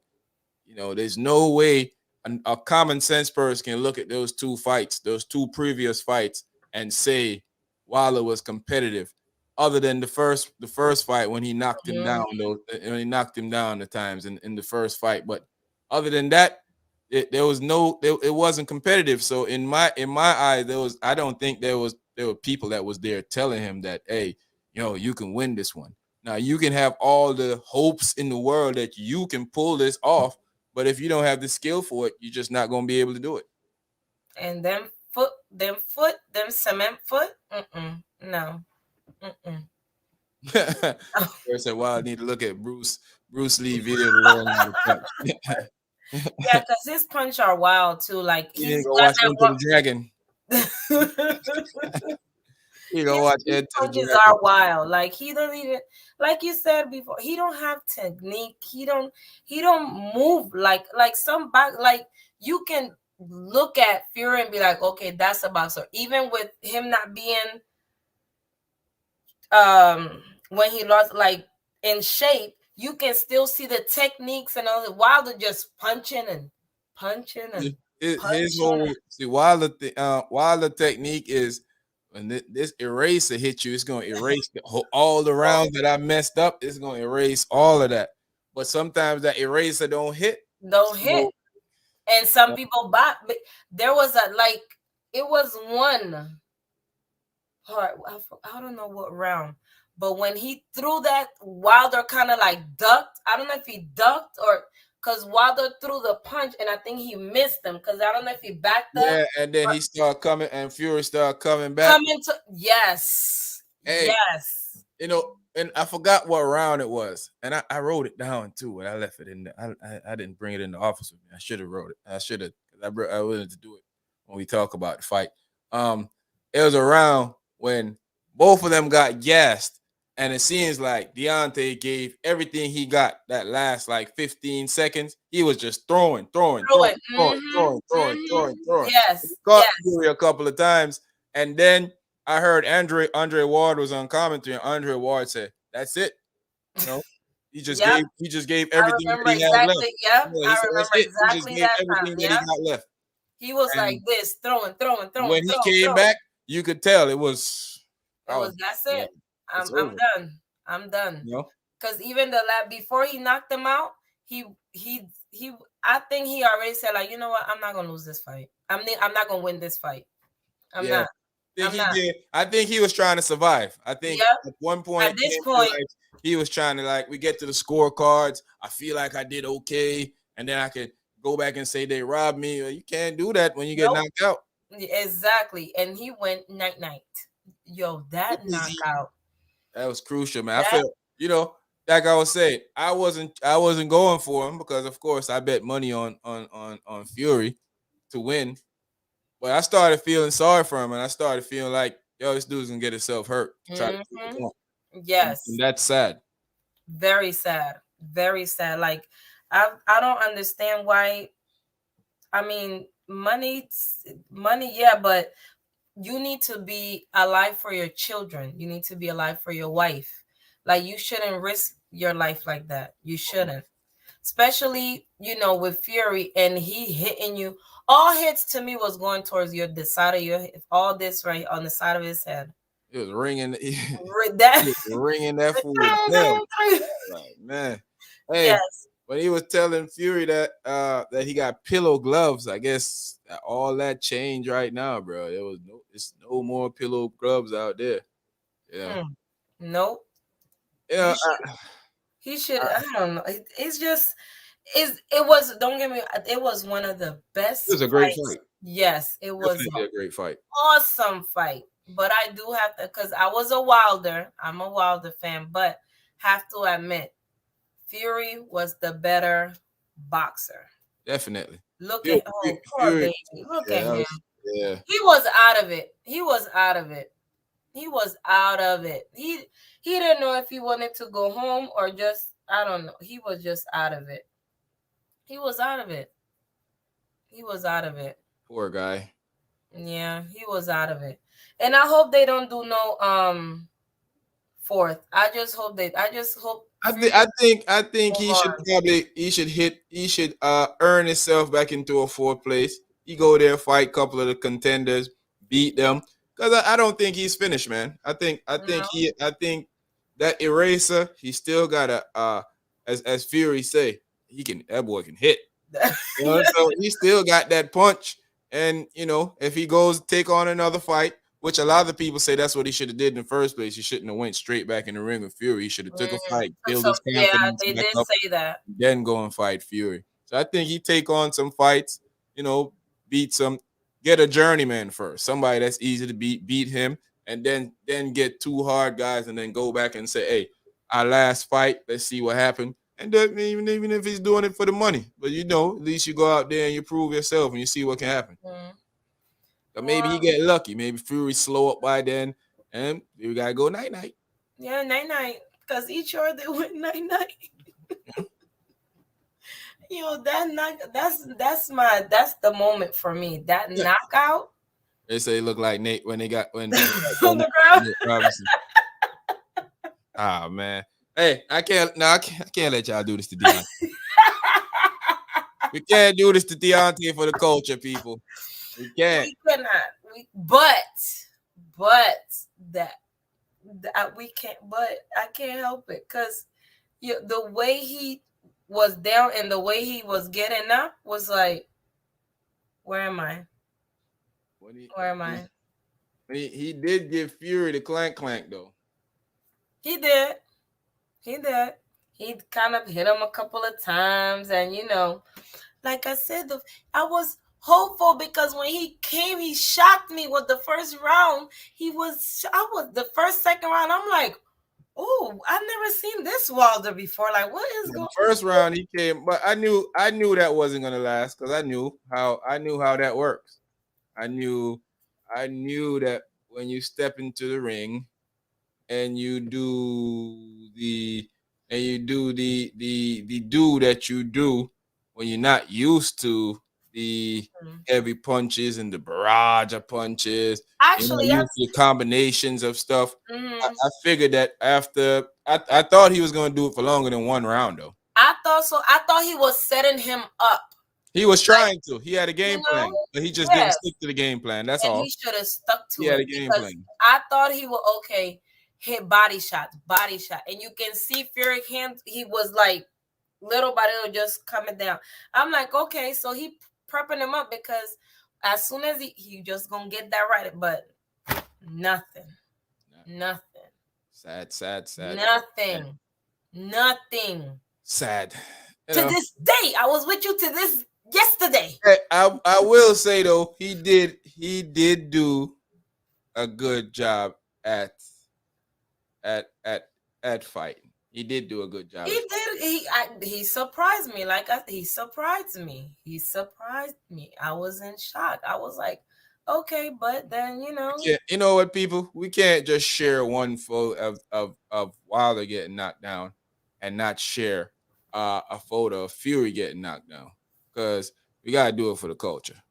A: there's no way a common sense person can look at those two fights, those two previous fights, and say Wilder was competitive, other than the first fight when he knocked him down. When he knocked him down the times in the first fight, but other than that, it wasn't competitive. So in my eyes, I don't think there were people that was there telling him that, hey, you can win this one. Now you can have all the hopes in the world that you can pull this off, but if you don't have the skill for it, you're just not going to be able to do it.
B: And them cement foot, no.
A: I said, "Wow, I need to look at Bruce Lee video to learn how to punch."
B: Yeah, because his punch are wild too. Like
A: he's go watch Into the Dragon. You go watch Ed
B: punches are wild. Like he don't even, like you said before, he don't have technique. He don't move like some back. Like you can look at Fury and be like, okay, that's a boxer. Even with him not being when he lost like in shape, you can still see the techniques and all the Wilder just punching and
A: his whole Wilder technique is when this eraser hit you, it's going to erase all the rounds that I messed up. It's going to erase all of that. But sometimes that eraser don't hit.
B: And some people bought. There was it was one part. I don't know what round, but when he threw that, Wilder kind of like ducked. I don't know if he ducked or because Wilder threw the punch and I think he missed him because I don't know if he backed up.
A: Yeah, and then he started coming and Fury started coming back.
B: Yes.
A: And I forgot what round it was, and I wrote it down too, and I left it in there. I didn't bring it in the office with me. I should have wrote it. I should have. I wanted to do it when we talk about the fight. It was a round when both of them got gassed, and it seems like Deontay gave everything he got that last like 15 seconds. He was just throwing.
B: Yes.
A: He caught Fury a couple of times, and then I heard Andre Ward was on commentary, and Andre Ward said, "That's it."
B: Yep.
A: He just gave
B: I
A: everything that
B: remember
A: he had left.
B: exactly. Yep.
A: Yeah, he
B: I
A: said that's
B: remember
A: it. He just
B: exactly
A: gave
B: that time.
A: everything that he
B: Yep.
A: got left.
B: He was like
A: And
B: this, throwing, throwing, throwing,
A: when he
B: throwing,
A: came
B: throwing.
A: back, you could tell it was.
B: It
A: I was
B: was that's
A: yeah,
B: it.
A: it's
B: I'm
A: over.
B: done. I'm done.
A: You know.
B: Cause even the lab before he knocked him out, he I think he already said like, you know what, I'm not gonna lose this fight. I'm not gonna win this fight. I'm
A: Yeah,
B: not.
A: I think
B: I'm
A: he
B: not.
A: did. I think he was trying to survive. I think
B: Yep.
A: at one
B: At
A: point
B: this
A: in his
B: point,
A: life, he was trying to like we get to the scorecards. I feel like I did okay, and then I could go back and say they robbed me. Well, you can't do that when you get
B: nope.
A: knocked out.
B: Exactly. And he went night night. Yo,
A: It
B: that
A: was
B: knockout.
A: That was crucial, man. I
B: That
A: felt, like I was saying, I wasn't going for him because of course I bet money on Fury to win. But I started feeling sorry for him and I started feeling like, yo, this dude's gonna get himself hurt to try to prove a
B: mm-hmm.
A: point. And
B: Yes.
A: that's sad.
B: Very sad. Very sad. Like I don't understand why. I mean, money, yeah, but you need to be alive for your children. You need to be alive for your wife. Like you shouldn't risk your life like that. You shouldn't. Especially, with Fury and he hitting you. All hits to me was going towards the side of your all this right on the side of his head.
A: It was ringing
B: That
A: ringing that fool hell. Like, man. Hey,
B: yes.
A: when he was telling Fury that he got pillow gloves, I guess all that changed right now, bro. It's no more pillow gloves out there. Yeah.
B: Nope.
A: Yeah,
B: He should. He should. I don't know. It's just. It was. Don't get me. It was one of the
A: it was
B: best
A: a great
B: fights.
A: fight.
B: Yes, it was
A: Definitely a great fight.
B: awesome fight. But I do have to, because I was a Wilder. I'm a Wilder fan, but have to admit, Fury was the better boxer.
A: Definitely.
B: Look
A: Fury,
B: at poor
A: Fury,
B: baby. Look
A: yeah,
B: at him.
A: yeah.
B: He was out of it. He was out of it. He was out of it. He didn't know if he wanted to go home or just I don't know. He was just out of it. He was out of it. He was out of it.
A: Poor guy.
B: Yeah, he was out of it. And I hope they don't do no fourth. I just hope Fury
A: I think
B: move on.
A: he should earn himself back into a fourth place. He go there, fight a couple of the contenders, beat them. Because I don't think he's finished, man. I think that eraser, he still got as Fury say, that boy can hit. So he still got that punch. And if he goes take on another fight, which a lot of people say that's what he should have did in the first place. He shouldn't have went straight back in the ring with Fury. He should have took a fight, build his
B: Yeah,
A: confidence
B: they
A: back
B: did
A: up,
B: say that.
A: then go and fight Fury. So I think he take on some fights, beat some, get a journeyman first, somebody that's easy to beat him, and then get two hard guys, and then go back and say, hey, our last fight, let's see what happened. And then, even if he's doing it for the money, but at least you go out there and you prove yourself and you see what can happen. Or maybe he
B: Well,
A: get lucky. Maybe Fury slow up by then, and we gotta go night night.
B: yeah, night night. Because each year they went night night. That's the moment for me. That knockout
A: They say look like Nate when they got when
B: on the ground.
A: Nate Robinson. Ah man. Hey, I can't let y'all do this to Deontay. We can't do this to Deontay for the culture, people. We can't.
B: We cannot. But that, we can't. But I can't help it because the way he was down and the way he was getting up was like, where am I? Where am I?
A: He did give Fury the clank though.
B: He did. He did. He kind of hit him a couple of times, and like I said, I was hopeful because when he came, he shocked me with the first round. I was the second round. I'm like, oh, I've never seen this Wilder before. Like, what is going?
A: First round he came, but I knew that wasn't gonna last because I knew how that works. I knew that when you step into the ring and you do the do that you do when you're not used to the heavy punches and the barrage of punches.
B: Actually,
A: The combinations of stuff. I figured that after I thought he was going to do it for longer than one round, though.
B: I thought so. I thought he was setting him up.
A: He was trying to. He had a game plan, but he just didn't stick to the game plan. That's all.
B: He should have stuck to
A: it. He had a game plan.
B: I thought he would hit body shot, and you can see Fury hands. He was like little by little just coming down. I'm like, okay, so he prepping him up because as soon as he just gonna get that right, but nothing.
A: Sad.
B: Nothing.
A: Sad.
B: To this day, I was with you to this yesterday.
A: I will say though, he did do a good job at fighting. He did do a good job.
B: He did. He surprised me. He surprised me. I was in shock. I was like, okay, but then
A: Yeah, you know what, people? We can't just share one photo of Wilder getting knocked down and not share a photo of Fury getting knocked down, because we gotta do it for the culture.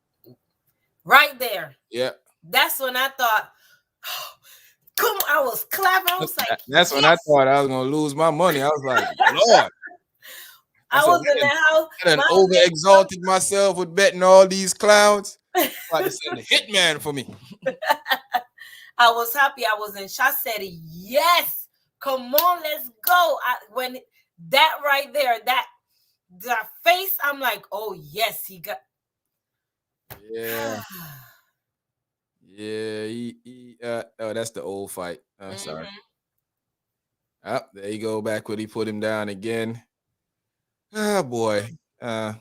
B: Right there.
A: Yeah.
B: That's when I thought, come on, I was clapping. I was like,
A: that's when I thought I was gonna lose my money. I was like, Lord.
B: I was in the house.
A: I done over exalted myself with betting all these clowns. About to send a hitman for me.
B: I was happy. I was in shock. I said, yes, come on, let's go. When that right there, that face, I'm like, oh yes, he got.
A: Yeah. Yeah. Oh, that's the old fight. I'm sorry. Oh, there you go. Back when he put him down again. Oh boy. I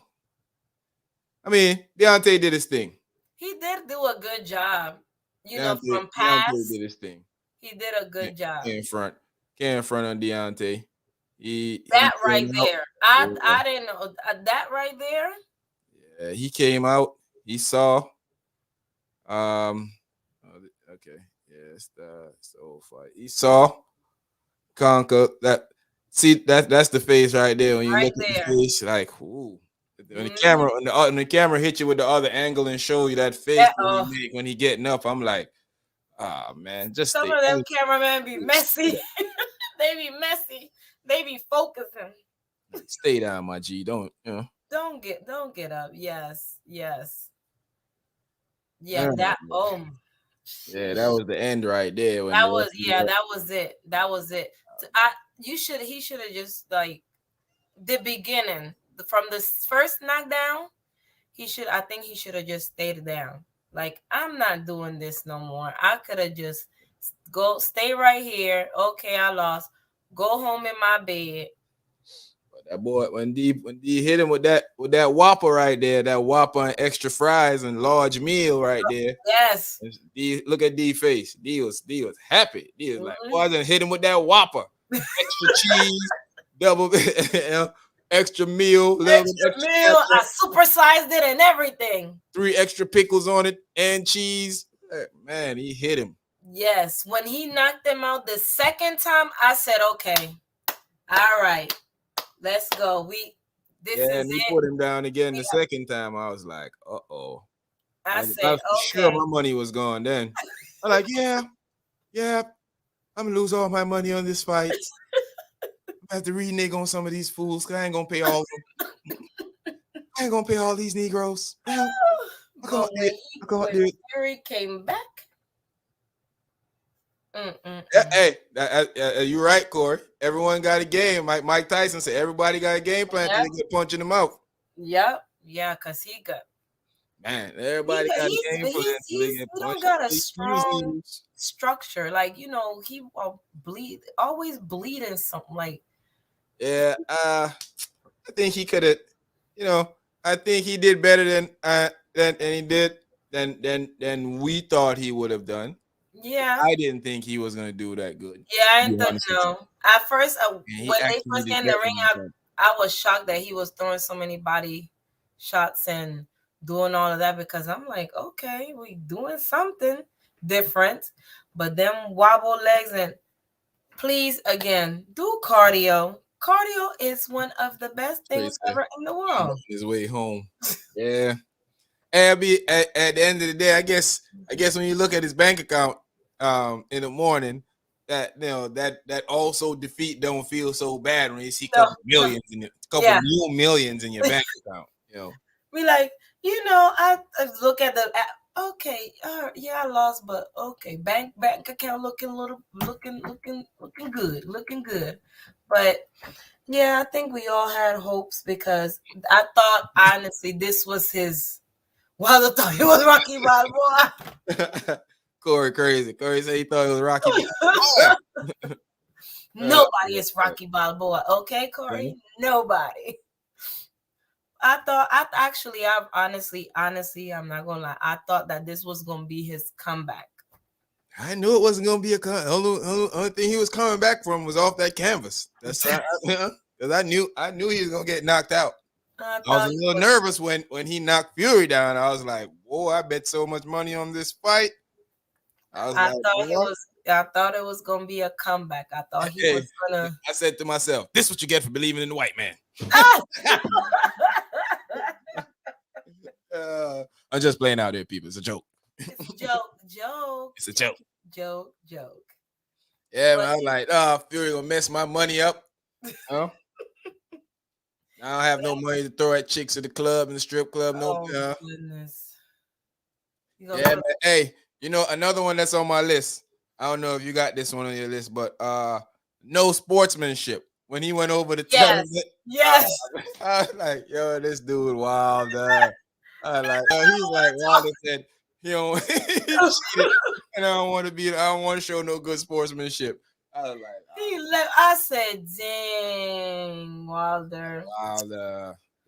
A: mean, Deontay did his thing.
B: He did do a good job. From past.
A: Deontay did his thing.
B: He did a good job.
A: Came in front on Deontay.
B: That right there. I didn't know that right there.
A: Yeah, he came out. He saw. Okay. Yeah, it's the old fight. He saw Conquer that. See, that's the face right there. When you look at the face, like, ooh. When the camera hit you with the other angle and show you that face that he make when he getting up, I'm like, man, just
B: some of them cameramen be messy. They be messy. They be focusing.
A: Stay down, my G. Don't
B: get up. Yes. Yeah, that
A: yeah, that was the end right there.
B: That was it. He should have just like the beginning from the first knockdown. I think he should have just stayed down. Like, I'm not doing this no more. I could have just stay right here. Okay, I lost. Go home in my bed.
A: But that boy, when D hit him with that Whopper right there, that Whopper and extra fries and large meal right there.
B: Yes.
A: D, look at D face. D was happy. D was like, boy, I done hit him with that Whopper. Extra cheese, double extra meal.
B: I supersized it and everything.
A: 3 extra pickles on it and cheese. Man, he hit him.
B: Yes. When he knocked him out the second time, I said, okay, all right, let's go. This is
A: and he
B: it.
A: Put him down again the second time. I was like, uh-oh.
B: I said, okay.
A: Sure my money was gone then. I'm like, yeah, I'm going to lose all my money on this fight. I have to renege on some of these fools because I ain't going to pay all of them. I ain't going to pay all these Negroes. Well,
B: when Fury came back.
A: Hey, you're right, Corey. Everyone got a game. Mike Tyson said everybody got a game plan until they get punched in the mouth.
B: Yep. Yeah, because he got.
A: Man, everybody got a game plan.
B: He don't got a strong structure. Like, he always bleeding something. Like.
A: Yeah, I think he could have, I think he did better than we thought he would have done.
B: Yeah.
A: I didn't think he was going to do that good.
B: Yeah, I didn't know. At first, when they first got in the ring, I was shocked that he was throwing so many body shots and doing all of that, because I'm like, okay, we doing something different. But them wobble legs, and please, again, do cardio. Cardio is one of the best things ever in the world.
A: His way home. Yeah. And be at the end of the day, I guess when you look at his bank account in the morning, that that also defeat don't feel so bad when you see a
B: No,
A: couple
B: no,
A: millions in it, couple
B: yeah.
A: new millions in your bank account.
B: We like, I look at the okay, yeah, I lost, but okay, bank account looking good, looking good. But yeah, I think we all had hopes because I thought honestly this was his. Well, I thought he was Rocky Balboa.
A: Corey crazy. Corey said he thought it was Rocky Balboa.
B: Nobody is Rocky Balboa, okay, Corey? Nobody. I honestly, I'm not gonna lie. I thought that this was gonna be his comeback.
A: I knew it wasn't gonna be a only thing he was coming back from was off that canvas. That's right. Because I knew he was gonna get knocked out.
B: I
A: I was a
B: thought
A: little nervous when he knocked Fury down. I was like, whoa, I bet so much money on this fight. I was like,
B: I thought it was gonna be a comeback. I thought he
A: hey,
B: was gonna.
A: I said to myself, this is what you get for believing in the white man. I'm just playing out there, people. It's a joke.
B: It's a joke.
A: It's a joke.
B: Joke.
A: Yeah, man, I was like, Fury gonna mess my money up. Huh? I don't have no money to throw at chicks at the club and the strip club. No,
B: goodness.
A: Yeah, man. Hey, another one that's on my list. I don't know if you got this one on your list, but no sportsmanship. When he went over to tell him that,
B: yes.
A: I was like, yo, this dude wild. I was like, he's like Wilder said, he don't he cheated, and I don't want to show no good sportsmanship. I was like,
B: I said, dang, Wilder.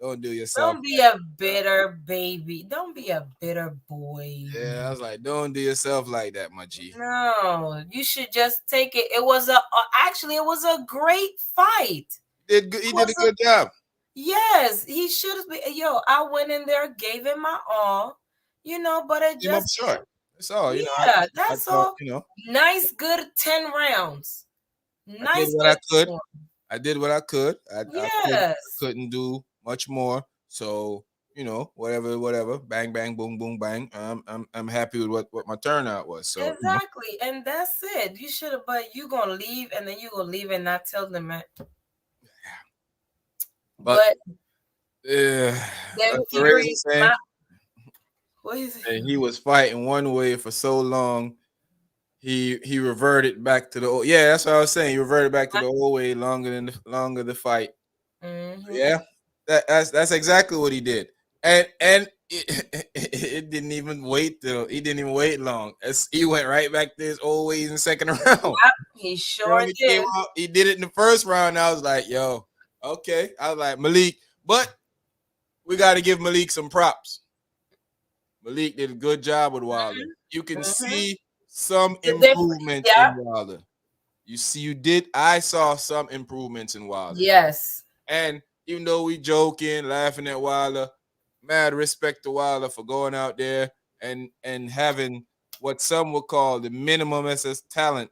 A: Don't do yourself.
B: Don't be a bitter baby. Don't be a bitter boy.
A: Yeah, I was like, don't do yourself like that, my G.
B: No, you should just take it. It was actually it was a great fight.
A: He did a good job.
B: Yes, he should have been. Yo, I went in there, gave him my all, but it
A: Came up
B: just
A: short. That's all.
B: Yeah, that's all. Nice, good 10 rounds.
A: Nice. I did what I could. I couldn't do much more. So whatever. Bang, bang, boom, boom, bang. I'm happy with what my turnout was. So
B: exactly, and that's it. You should have, but you gonna leave, and then you gonna leave and not tell them that. But then Fury, what is it?
A: And he was fighting one way for so long. He reverted back to the old. Yeah, that's what I was saying. He reverted back to the old way longer the fight.
B: Mm-hmm.
A: Yeah, that's exactly what he did. And it didn't even wait long. He went right back to his old ways in the second round. Yep,
B: he sure did.
A: He did it in the first round. I was like, yo, okay. I was like, Malik, but we got to give Malik some props. Malik did a good job with Wilder. You can see some improvement in Wilder. I saw some improvements in Wilder.
B: Yes.
A: And even though we joking, laughing at Wilder, mad respect to Wilder for going out there and having what some would call the minimum SS talent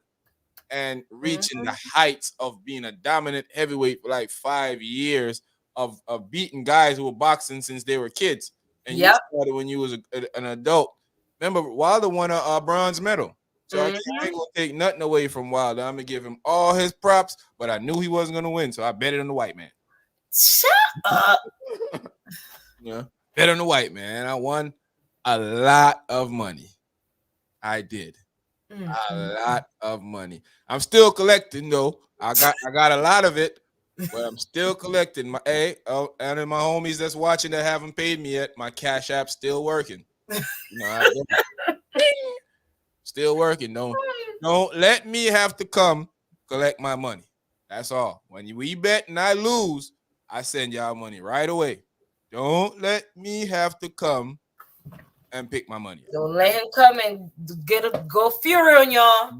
A: and reaching the heights of being a dominant heavyweight for like 5 years of beating guys who were boxing since they were kids. And you started when you was an adult. Remember, Wilder won a bronze medal. So I ain't going to take nothing away from Wilder. I'm going to give him all his props, but I knew he wasn't going to win, so I bet it on the white man.
B: Shut up.
A: Bet on the white man. I won a lot of money. I did. A lot of money. I'm still collecting, though. I got a lot of it. But I'm still collecting and my homies that's watching that haven't paid me yet, my Cash App's still working. Still working. Don't let me have to come collect my money. That's all. When we bet and I lose, I send y'all money right away. Don't let me have to come and pick my money.
B: Don't let him come and go Fury on y'all.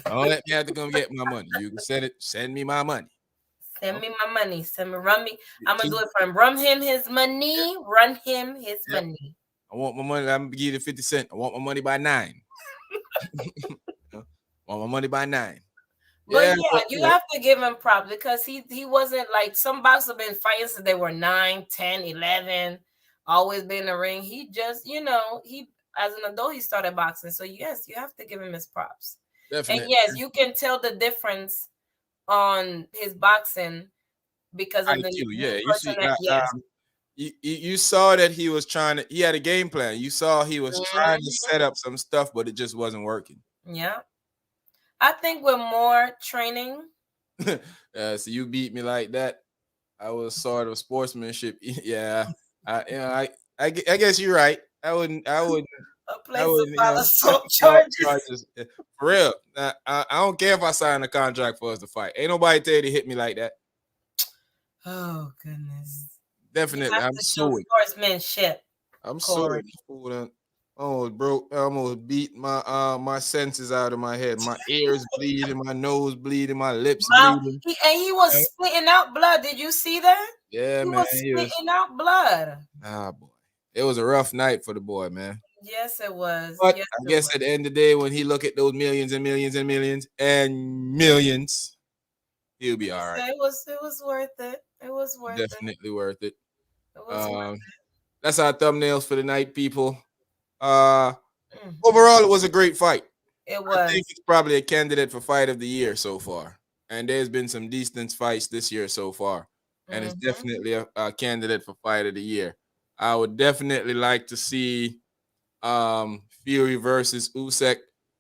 A: Don't let me have to come get my money. You can send me my money.
B: Send me my money. Run me. I'm gonna do it for him. Run him his money. Run him his money.
A: I want my money. I'm gonna give you 50 cents. I want my money by 9. I want my money by 9.
B: But you have to give him props because he wasn't like some boxers have been fighting since they were 9, 10, 11. always been in the ring. He just, he as an adult he started boxing. So yes, you have to give him his props. And
A: Definitely.
B: yes, you can tell the difference on his boxing because of the
A: IQ,
B: new
A: yeah. You
B: person
A: see,
B: that yes.
A: you saw that he was trying to. He had a game plan. You saw he was trying to set up some stuff, but it just wasn't working.
B: Yeah, I think with more training.
A: So you beat me like that. I was sort of sportsmanship. Yeah, I guess you're right.
B: A
A: I
B: place of
A: wouldn't,
B: file assault
A: no
B: charges.
A: charges for real. I don't care if I sign a contract for us to fight. Ain't nobody tell you to hit me like that.
B: Oh goodness. You
A: Definitely,
B: have
A: I'm
B: to show
A: suing.
B: sportsmanship,
A: I'm suing.
B: Corey.
A: Fool done almost broke. I almost beat my senses out of my head. My ears bleeding, my nose bleeding, my lips
B: Mouth.
A: bleeding.
B: He was spitting out blood. Did you see that?
A: Yeah,
B: He
A: man.
B: was
A: He was.
B: spitting out blood.
A: Ah, boy. It was a rough night for the boy, man.
B: Yes, it was.
A: But
B: Yes,
A: I
B: it
A: guess
B: was.
A: at the end of the day, when he look at those millions and millions and millions and millions, he'll be all right.
B: It was worth it. It was worth it.
A: Definitely worth it.
B: It was worth
A: Um, that's our thumbnails for the night, people. Uh,
B: it. Mm.
A: overall, it was a great fight.
B: It
A: I think
B: was.
A: it's probably a candidate for fight of the year so far. And there's been some decent fights this year so far. And it's
B: Mm-hmm.
A: definitely a candidate for fight of the year. I would definitely like to see Fury versus Usyk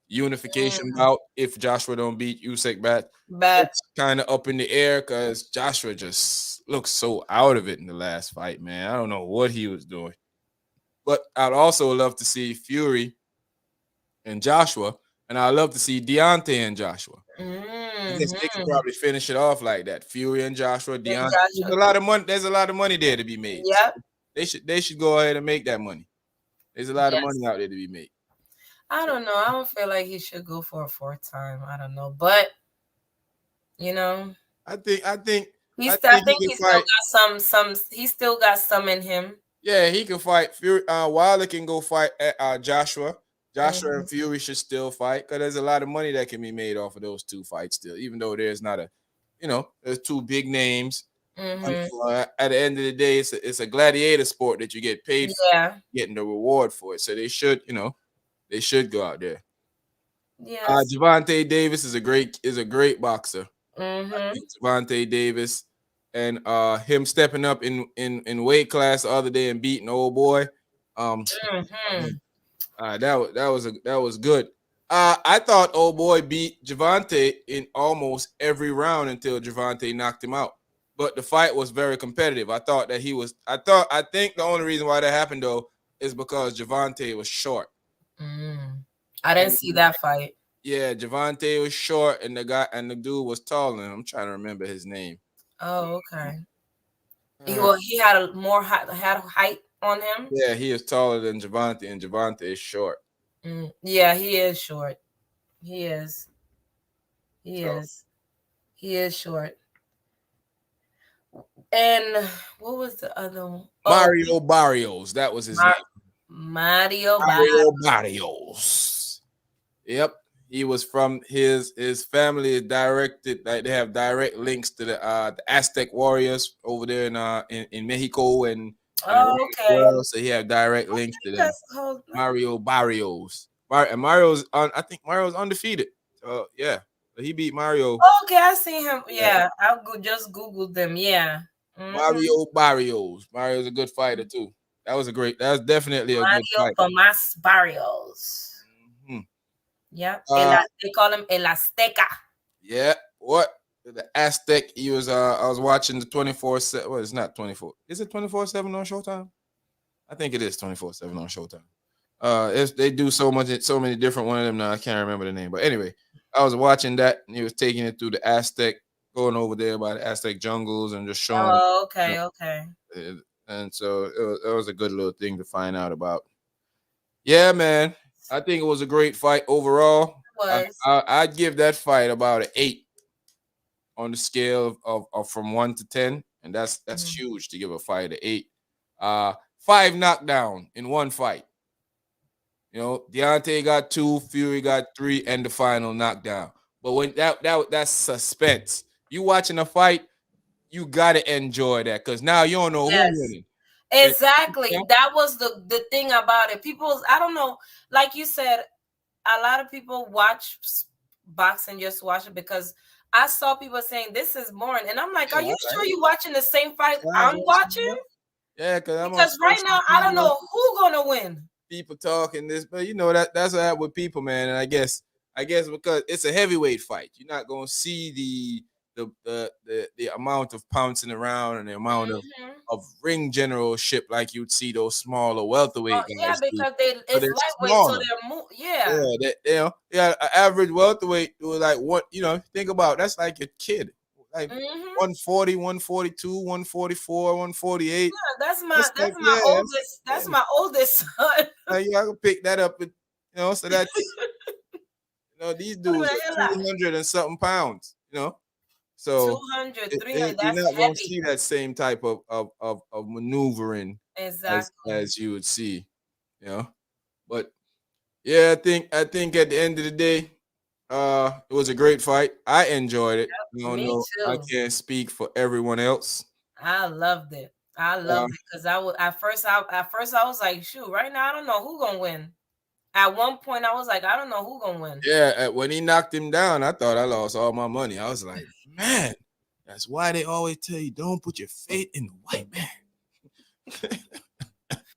A: unification
B: Mm.
A: bout if Joshua don't beat Usyk back.
B: But
A: It's kind of up in the air because Joshua just looks so out of it in the last fight, man. I don't know what he was doing. But I'd also love to see Fury and Joshua, and I'd love to see Deontay and Joshua. I guess they could
B: mm-hmm.
A: probably finish it off like that. Fury and Joshua,
B: And
A: Deontay. There's
B: Joshua.
A: a lot of money. There's a lot of money there to be made. So
B: Yep.
A: they should go ahead and make that money. There's a lot of money
B: Yes.
A: out there to be made.
B: I
A: So
B: don't know. I don't feel like he should go for a fourth time. I don't know, but you know,
A: I think I think I
B: I
A: think he
B: think
A: can
B: he still
A: fight.
B: got some. He still got some in him.
A: Yeah, he can fight. Fury. Wilder can go fight Joshua. Joshua
B: Mm-hmm.
A: and Fury should still fight because there's a lot of money that can be made off of those two fights still. Even though there's not a, there's two big names.
B: Mm-hmm.
A: At the end of the day, it's a gladiator sport that you get paid for,
B: Yeah.
A: getting the reward for it. So they should go out there.
B: Yes.
A: Javante Davis is a great boxer. I
B: Mm-hmm.
A: think Javante Davis and him stepping up in weight class the other day and beating old boy.
B: Mm-hmm.
A: That was good. I thought old boy beat Javante in almost every round until Javante knocked him out. But the fight was very competitive. I thought that he was. I think the only reason why that happened though is because Javante was short.
B: Mm. I didn't
A: And
B: see that fight.
A: yeah, Javante was short, and the dude was taller. I'm trying to remember his name.
B: Oh, okay.
A: Uh,
B: He had a more had height on him.
A: yeah, he is taller than Javante, and Javante is short.
B: Yeah, he is short. He is. He
A: So
B: is. He is short. And what was the other one? Oh,
A: Mario Barrios, that was his name.
B: Mario
A: Mario Barrios. Yep. He was from his family is directed, like they have direct links to the Aztec warriors over there in Mexico and around
B: Oh,
A: the
B: okay.
A: world. So he have direct links to them.
B: That's hold.
A: Mario Barrios. And Mario's I think Mario's undefeated. So yeah. So he beat Mario.
B: Okay, I see him.
A: Yeah.
B: Yeah, just Googled them. Yeah. Mm-hmm.
A: Mario Barrios. Mario's a good fighter too. That was definitely a good
B: Mario
A: fight.
B: Tomas Barrios.
A: Mhm.
B: Yeah.
A: Uh
B: They call him El Azteca.
A: Yeah, what the Aztec? He was. I was watching the 24/7. Well, it's not 24. Is it 24/7 on Showtime? I think it is 24/7 on Showtime. They do so many different one of them now. I can't remember the name, but anyway, I was watching that, and he was taking it through the Aztec, going over there by the Aztec jungles, and just showing.
B: Oh,
A: You
B: okay, okay.
A: and so it was a good little thing to find out about. Yeah, man. I think it was a great fight overall.
B: Was.
A: I'd give that fight about an 8 on the scale of from 1 to 10, and that's
B: Mhm.
A: huge to give a fight an 8. 5 knockdown in one fight. Deontay got 2, Fury got 3, and the final knockdown. But when that's suspense. You watching a fight, you gotta enjoy that because now you don't know who
B: Yes.
A: winning.
B: Exactly. That was the thing about it. People, I don't know, like you said, a lot of people watch boxing, just watch it because I saw people saying this is boring, and I'm like, are you sure you're watching the same fight I'm watching?
A: Yeah, because I'm on
B: Because right
A: social
B: now I don't
A: media,
B: know who's gonna win.
A: people talking this, but you know that's what happened with people, man. And I guess because it's a heavyweight fight, you're not gonna see the amount of pouncing around and the amount of ring generalship like you'd see those smaller welterweight
B: Yeah,
A: guys do.
B: because
A: But
B: it's
A: they're
B: lightweight, so
A: smaller.
B: they're yeah.
A: Yeah, yeah, an average welterweight was like what think about that's like a kid, like 140, 142, 144, 148.
B: Yeah, that's my
A: That's like
B: oldest.
A: yeah,
B: That's my oldest son.
A: I can pick that up with so that's these dudes are 200 and something pounds, so
B: 200, 300.
A: you're
B: That's
A: not gonna
B: heavy.
A: see that same type of maneuvering
B: Exactly.
A: as you would see, you know. But yeah, I think at the end of the day, it was a great fight. I enjoyed it.
B: Yep,
A: I don't
B: me
A: know. I
B: too.
A: can't speak for everyone else.
B: I loved it. I
A: Uh,
B: loved it because I would at first I was like, shoot, right now I don't know who gonna win. At one point I was like, I don't know who gonna win.
A: yeah, when he knocked him down, I thought I lost all my money. I was like, man, that's why they always tell you don't put your faith in the white man.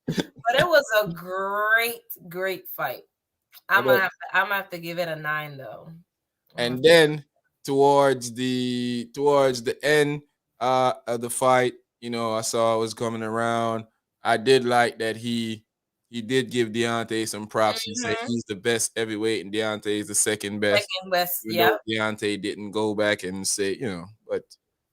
B: But it was a great fight. I'm gonna have to give it a 9 though.
A: And then towards the end of the fight, I saw it was coming around. I did like that he did give Deontay some props. He said he's the best heavyweight and Deontay is the second best.
B: Second best,
A: Even
B: yeah.
A: though Deontay didn't go back and say, but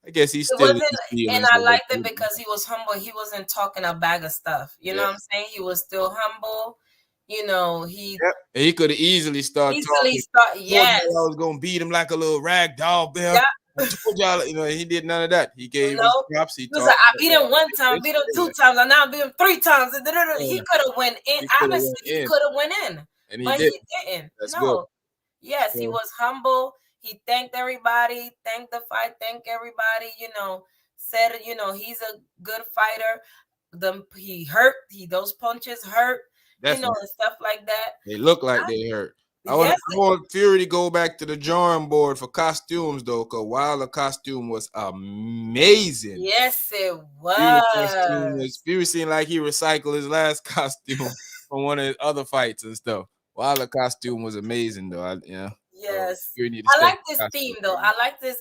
A: I guess he's
B: It
A: still
B: wasn't,
A: in his
B: and
A: feelings.
B: I liked it because he was humble. He wasn't talking a bag of stuff. You know
A: Yeah.
B: what I'm saying? He was still humble. He
A: Yep. And he could have easily started
B: easily
A: talking.
B: start.
A: Told
B: Yes.
A: y'all I was gonna beat him like a little rag doll, Bill.
B: Yeah.
A: I told y'all, he did none of that. He gave his
B: No.
A: props. He
B: He was
A: talked.
B: like, I beat him one time, beat him two times, and now I beat him three times. He
A: Yeah.
B: could have went in.
A: He could have
B: Honestly,
A: went
B: he
A: in,
B: could have went in,
A: and he
B: but
A: did.
B: he didn't.
A: That's good.
B: No. Yes, he
A: So,
B: was humble. He thanked everybody, thanked the fight, thanked everybody, said, he's a good fighter. He hurt, those punches hurt, and stuff like that.
A: they look like they hurt.
B: Yes.
A: I want Fury to go back to the drawing board for costumes though, because Wilder costume was amazing.
B: Yes, it
A: Was
B: was.
A: Fury seemed like he recycled his last costume from one of his other fights and stuff. Wilder costume was amazing though. So
B: Yes.
A: Fury need to
B: I
A: stay
B: like this theme
A: costume.
B: though. I like this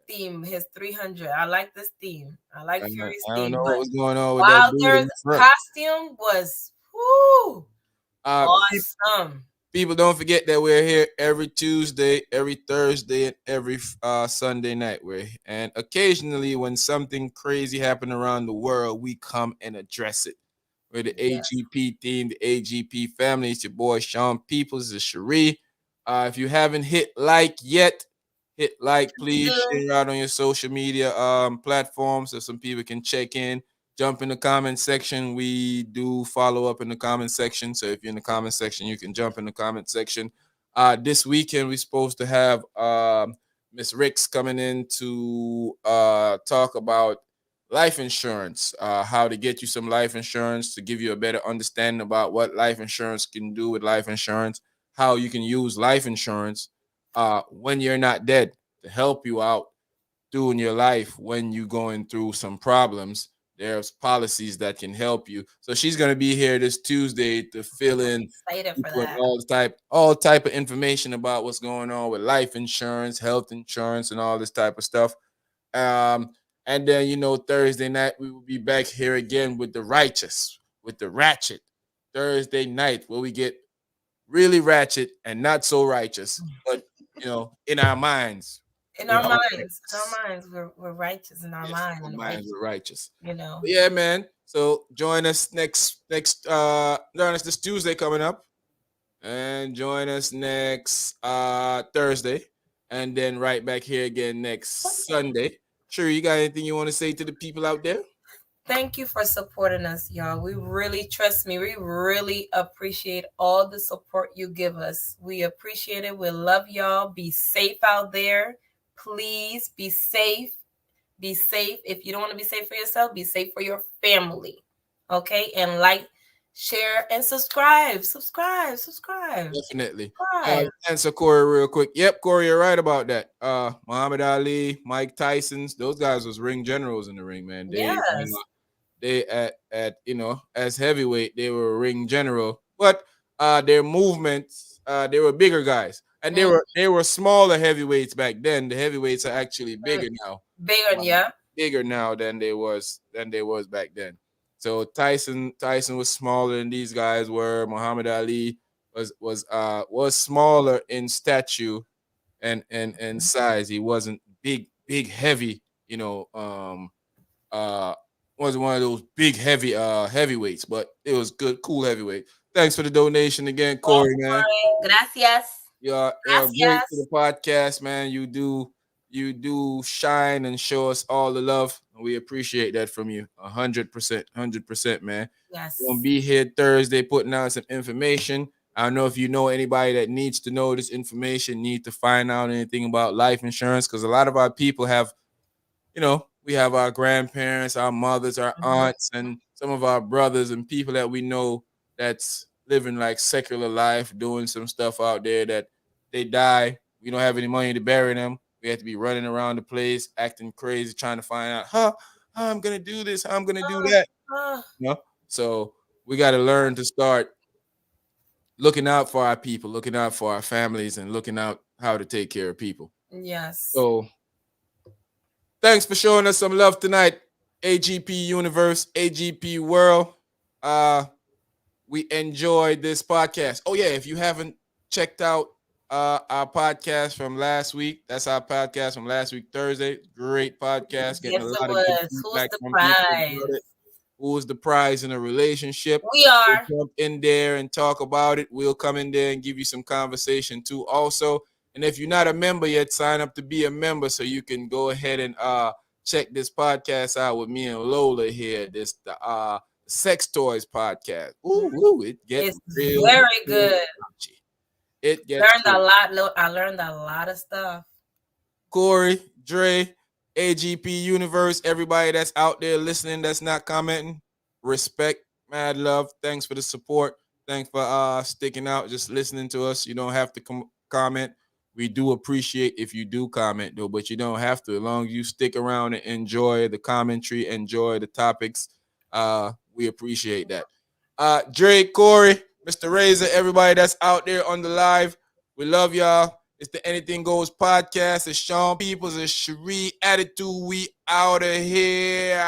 B: theme, his 300. I like this theme. I like Fury's
A: I don't
B: theme,
A: know
B: but
A: what was going on with that dude in
B: Wilder's
A: the front.
B: costume was awesome.
A: People don't forget that we're here every Tuesday, every Thursday, and every Sunday night. And occasionally, when something crazy happen around the world, we come and address it. We're the AGP team, the AGP family. It's your boy Sean Peoples, the Cherie. If you haven't hit like yet, hit like, please. Share out on your social media platforms so some people can check in. Jump in the comment section. We do follow up in the comment section. So if you're in the comment section, you can jump in the comment section. This weekend, we're supposed to have Miss Ricks coming in to talk about life insurance, how to get you some life insurance, to give you a better understanding about what life insurance can do with life insurance, how you can use life insurance when you're not dead to help you out doing your life when you're going through some problems. There's policies that can help you. So she's gonna be here this Tuesday to fill in all type of information about what's going on with life insurance, health insurance, and all this type of stuff. And then Thursday night we will be back here again with the righteous, with the ratchet. Thursday night where we get really ratchet and not so righteous, but in our minds.
B: In our minds, we're righteous in our mind.
A: Our
B: and
A: minds are righteous.
B: But
A: yeah, man. So join us join us this Tuesday coming up. And join us next Thursday. And then right back here again next Sunday. Sure, you got anything you want to say to the people out there?
B: Thank you for supporting us, y'all. We really, trust me, we really appreciate all the support you give us. We appreciate it. We love y'all. Be safe out there. Please be safe. Be safe. If you don't want to be safe for yourself, be safe for your family. Okay, and like, share, and subscribe. Subscribe.
A: Definitely. Answer Corey real quick. Yep, Corey, you're right about that. Muhammad Ali, Mike Tyson's, those guys was ring generals in the ring, man.
B: Yes.
A: They at as heavyweight, they were ring general, but their movements, they were bigger guys, and they were smaller heavyweights back then. The heavyweights are actually bigger now. Bigger now than they was back then. So Tyson was smaller than these guys were. Muhammad Ali was smaller in stature and size. He wasn't big heavy, wasn't one of those big heavyweights, but it was good, cool heavyweight. Thanks for the donation again, Corey, man.
B: Gracias.
A: You're great to the podcast, man. You do shine and show us all the love. We appreciate that from you. 100%, man.
B: Yes.
A: We're gonna be here Thursday putting out some information. I don't know if you know anybody that needs to know this information, need to find out anything about life insurance, because a lot of our people have, we have our grandparents, our mothers, our aunts, and some of our brothers and people that we know that's living like secular life, doing some stuff out there that they die. We don't have any money to bury them. We have to be running around the place, acting crazy, trying to find out, how I'm gonna do this, how I'm gonna do that. So we got to learn to start looking out for our people, looking out for our families, and looking out how to take care of people.
B: Yes.
A: So thanks for showing us some love tonight, AGP Universe, AGP World. We enjoyed this podcast. Oh yeah, if you haven't checked out our podcast from last week, that's our podcast from last week, Thursday. Great podcast, getting a lot of good feedback from people about it. Who was the prize in a relationship?
B: We are.
A: We'll jump in there and talk about it. We'll come in there and give you some conversation too also. And if you're not a member yet, sign up to be a member so you can go ahead and check this podcast out with me and Lola here. This the Sex Toys podcast. Ooh, it gets
B: very good.
A: It gets
B: a lot. I learned a lot of stuff.
A: Corey, Dre, AGP Universe, everybody that's out there listening, that's not commenting, respect, mad love. Thanks for the support. Thanks for sticking out, just listening to us. You don't have to comment. We do appreciate if you do comment, though, but you don't have to. As long as you stick around and enjoy the commentary, enjoy the topics, we appreciate that. Dre, Corey, Mr. Razor, everybody that's out there on the live, we love y'all. It's the Anything Goes podcast. It's Sean Peoples. It's Cherie Attitude. We out of here.